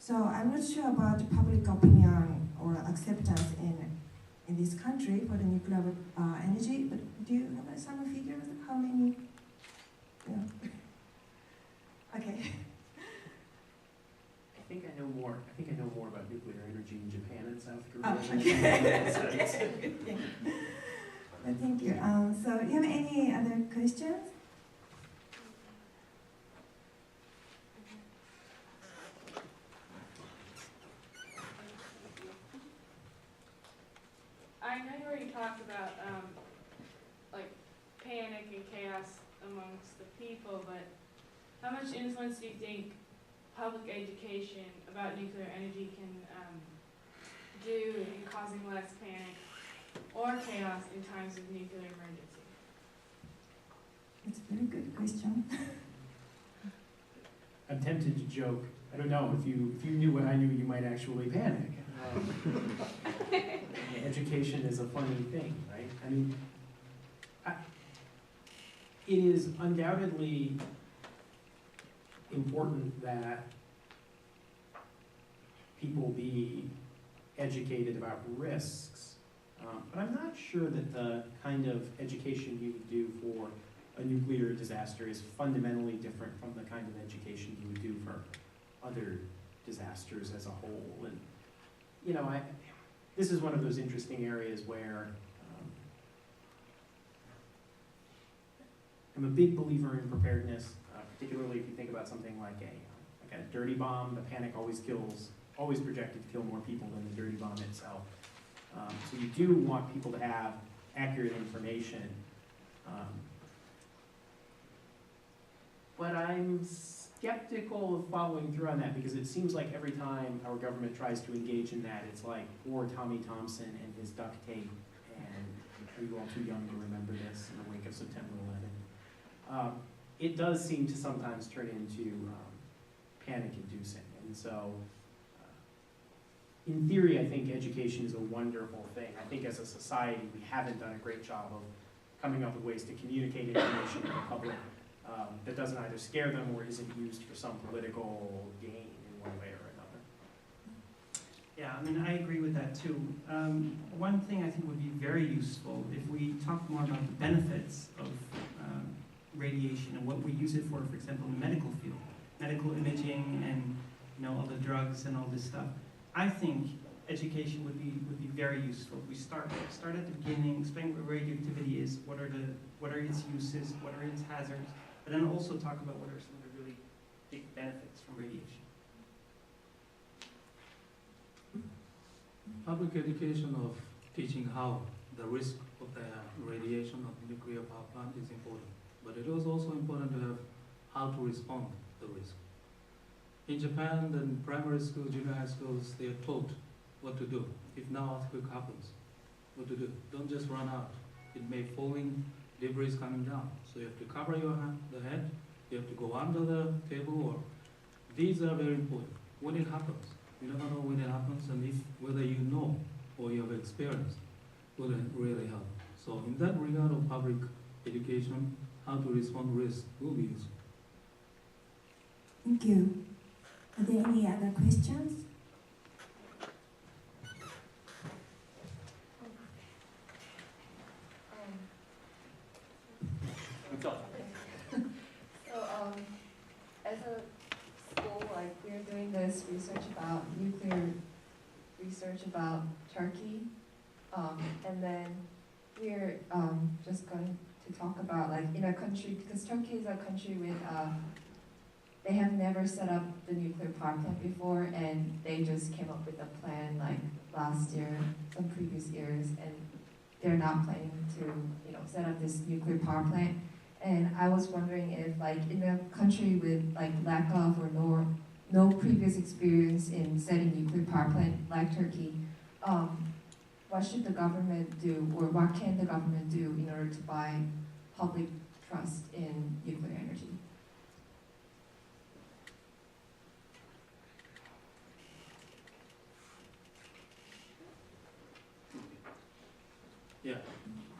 So I'm not sure about public opinion or acceptance in this country for the nuclear energy, but do you have some figures of how many? Yeah. Okay. I think I know more. I think I know more about nuclear energy in Japan and South Korea. Oh, than in the United States. Well, thank you. So, do you have any other questions? I know you already talked about like panic and chaos amongst the people, but how much influence do you think public education about nuclear energy can do in causing less panic or chaos in times of nuclear emergency? It's a very good question. I'm tempted to joke. I don't know, if you knew what I knew, you might actually panic. Education is a funny thing, right? I mean, it is undoubtedly important that people be educated about risks, but I'm not sure that the kind of education you would do for a nuclear disaster is fundamentally different from the kind of education you would do for other disasters as a whole. And you know, this is one of those interesting areas where I'm a big believer in preparedness, particularly if you think about something like a dirty bomb. The panic always projected to kill more people than the dirty bomb itself. So you do want people to have accurate information. But I'm skeptical of following through on that, because it seems like every time our government tries to engage in that, it's like poor Tommy Thompson and his duct tape, and are you all too young to remember this in the wake of September 11? It does seem to sometimes turn into panic-inducing, and so in theory, I think education is a wonderful thing. I think as a society, we haven't done a great job of coming up with ways to communicate information to the public that doesn't either scare them or isn't used for some political gain in one way or another. Yeah, I mean, I agree with that too. One thing I think would be very useful if we talk more about the benefits of radiation and what we use it for example, in the medical field, medical imaging and all the drugs and all this stuff. I think education would be very useful. We start at the beginning, explain what radioactivity is, what are its uses, what are its hazards, but then also talk about what are some of the really big benefits from radiation. Public education of teaching how the risk of the radiation of nuclear power plant is important, but it is also important to have how to respond to the risk. In Japan, in primary school, junior high schools, they are taught what to do. If now earthquake happens, what to do. Don't just run out. It may falling, debris coming down. So you have to cover the head, you have to go under the table, or these are very important. When it happens, you never know when it happens, and whether you know or you have experience will really help. So in that regard of public education, how to respond to risk will be useful. Thank you. Are there any other questions? So, as a school, we're doing this research about nuclear research about Turkey, and then we're just going to talk about in a country, because Turkey is a country with they have never set up the nuclear power plant before, and they just came up with a plan last year, some previous years, and they're not planning to, set up this nuclear power plant. And I was wondering if, like, in a country with like lack of or no previous experience in setting nuclear power plant like Turkey, what should the government do, or what can the government do in order to buy public trust in nuclear energy? Yeah,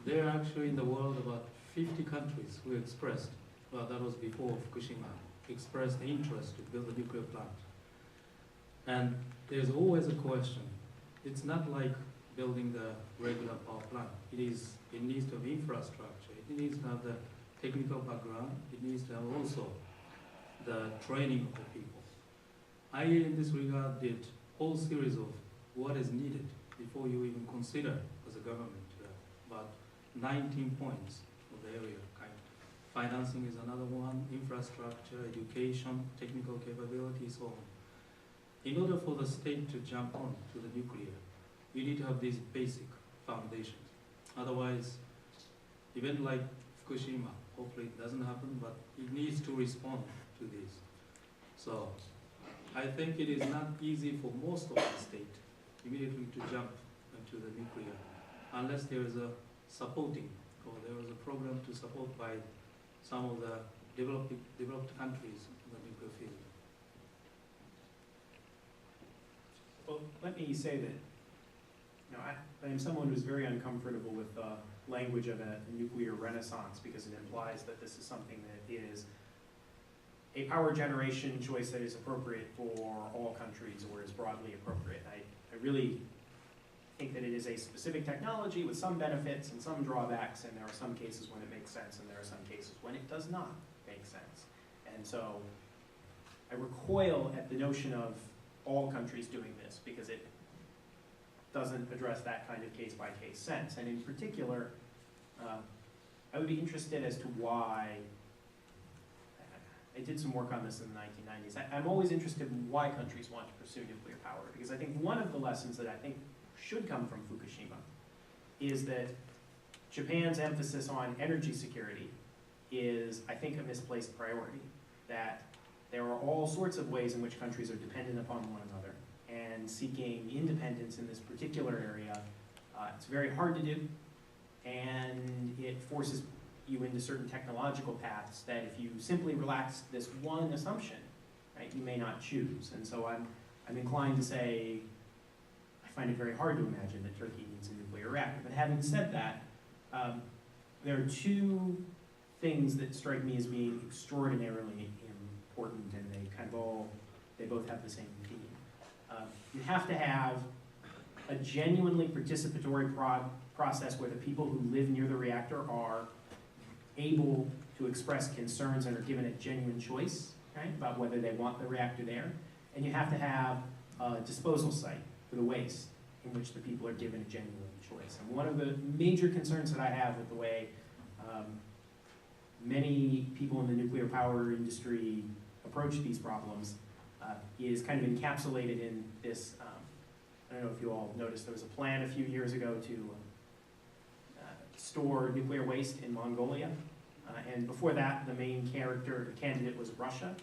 there are actually in the world about 50 countries who expressed, well, that was before Fukushima, expressed interest to build a nuclear plant. And there's always a question. It's not like building the regular power plant. It needs to have infrastructure. It needs to have the technical background. It needs to have also the training of the people. IEA in this regard did a whole series of what is needed before you even consider as a government. About 19 points of the area. Financing is another one, infrastructure, education, technical capability, so on. In order for the state to jump on to the nuclear, you need to have these basic foundations. Otherwise, event like Fukushima, hopefully it doesn't happen, but it needs to respond to this. So I think it is not easy for most of the state immediately to jump into the nuclear, unless there is a supporting, or there is a program to support by some of the developed countries in the nuclear field. Well, let me say that I am someone who's very uncomfortable with the language of a nuclear renaissance, because it implies that this is something that is a power generation choice that is appropriate for all countries, or is broadly appropriate. I really think that it is a specific technology with some benefits and some drawbacks, and there are some cases when it makes sense, and there are some cases when it does not make sense. And so I recoil at the notion of all countries doing this, because it doesn't address that kind of case-by-case sense. And in particular, I would be interested as to why, I did some work on this in the 1990s. I'm always interested in why countries want to pursue nuclear power, because I think one of the lessons that I think should come from Fukushima is that Japan's emphasis on energy security is, I think, a misplaced priority. That there are all sorts of ways in which countries are dependent upon one another, and seeking independence in this particular area, it's very hard to do, and it forces you into certain technological paths that if you simply relax this one assumption, right, you may not choose. And so I'm inclined to say, I find it very hard to imagine that Turkey needs a nuclear reactor. But having said that, there are two things that strike me as being extraordinarily important, and they both have the same theme. You have to have a genuinely participatory process where the people who live near the reactor are able to express concerns and are given a genuine choice, right, about whether they want the reactor there. And you have to have a disposal site for the waste in which the people are given a genuine choice. And one of the major concerns that I have with the way many people in the nuclear power industry approach these problems is kind of encapsulated in this, I don't know if you all noticed, there was a plan a few years ago to store nuclear waste in Mongolia. And before that, the main candidate was Russia.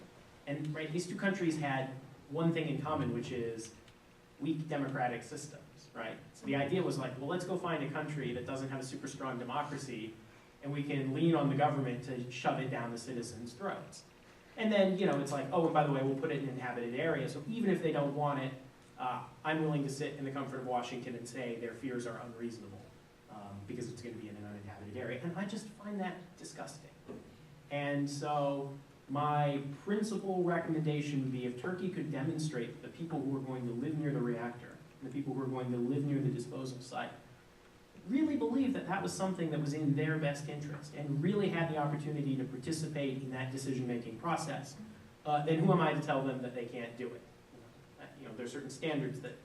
And right, these two countries had one thing in common, which is weak democratic systems, right? So the idea was like, well, let's go find a country that doesn't have a super strong democracy, and we can lean on the government to shove it down the citizens' throats. And then, it's like, oh, and by the way, we'll put it in an inhabited area, so even if they don't want it, I'm willing to sit in the comfort of Washington and say their fears are unreasonable, because it's going to be in an uninhabited area. And I just find that disgusting. And so my principal recommendation would be if Turkey could demonstrate that the people who are going to live near the reactor, and the people who are going to live near the disposal site, really believe that that was something that was in their best interest, and really had the opportunity to participate in that decision-making process, then who am I to tell them that they can't do it? There are certain standards that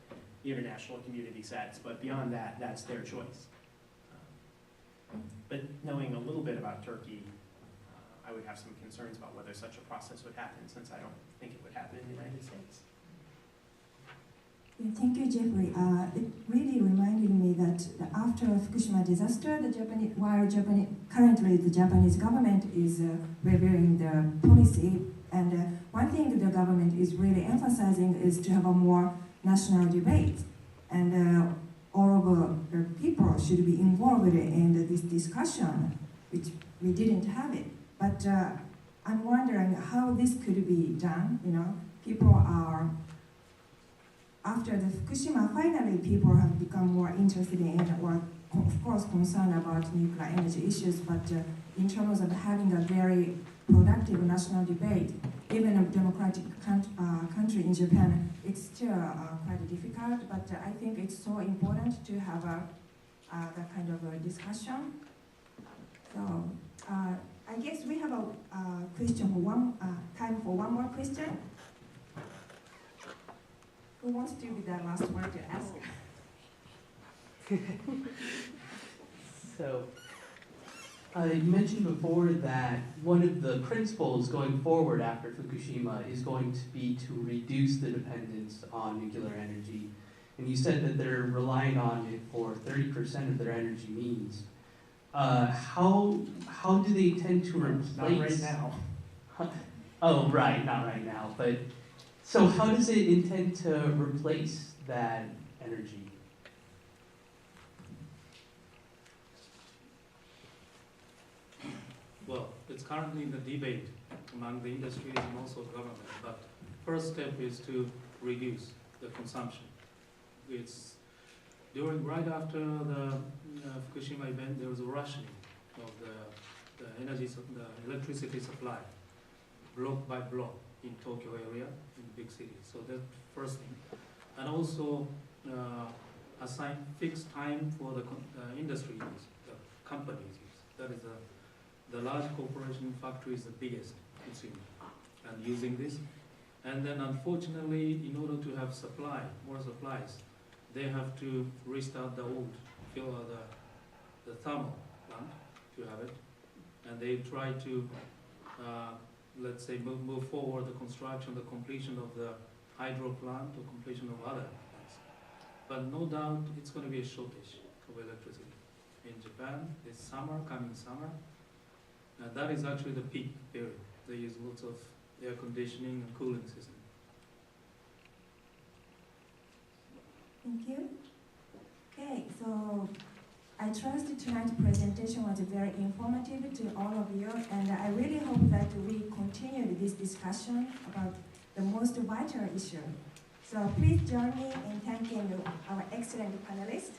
the international community sets, but beyond that, that's their choice. But knowing a little bit about Turkey, I would have some concerns about whether such a process would happen, since I don't think it would happen in the United States. Yeah, thank you, Jeffrey. It really reminded me that after Fukushima disaster, currently the Japanese government is reviewing the policy, and one thing the government is really emphasizing is to have a more national debate, and all of the people should be involved in this discussion, which we didn't have it. But I'm wondering how this could be done. You know, people are, after the Fukushima, finally people have become more interested in, or of course concerned about nuclear energy issues, but in terms of having a very productive national debate, even a democratic country in Japan, it's still quite difficult, but I think it's so important to have that kind of a discussion. So I guess we have a question for time for one more question. Who wants to be the last one to ask? So, you mentioned before that one of the principles going forward after Fukushima is going to be to reduce the dependence on nuclear energy. And you said that they're relying on it for 30% of their energy needs. How do they intend to replace? Not right now. Oh, right, not right now. But so how does it intend to replace that energy? Well, it's currently in the debate among the industry and also the government. But first step is to reduce the consumption. It's right after the Fukushima event, there was a rationing of the electricity supply, block by block in Tokyo area, in big cities. So that's first thing. And also assign fixed time for the industry use, the companies use. That is the large corporation factory is the biggest consumer and using this. And then unfortunately, in order to have more supplies, they have to restart the old, the thermal plant to have it. And they try to, let's say, move forward the construction, the completion of the hydro plant or completion of other plants. But no doubt it's going to be a shortage of electricity in Japan this coming summer. And that is actually the peak period. They use lots of air conditioning and cooling system. Thank you. Okay, so I trust tonight's presentation was very informative to all of you, and I really hope that we continue this discussion about the most vital issue. So please join me in thanking our excellent panelists.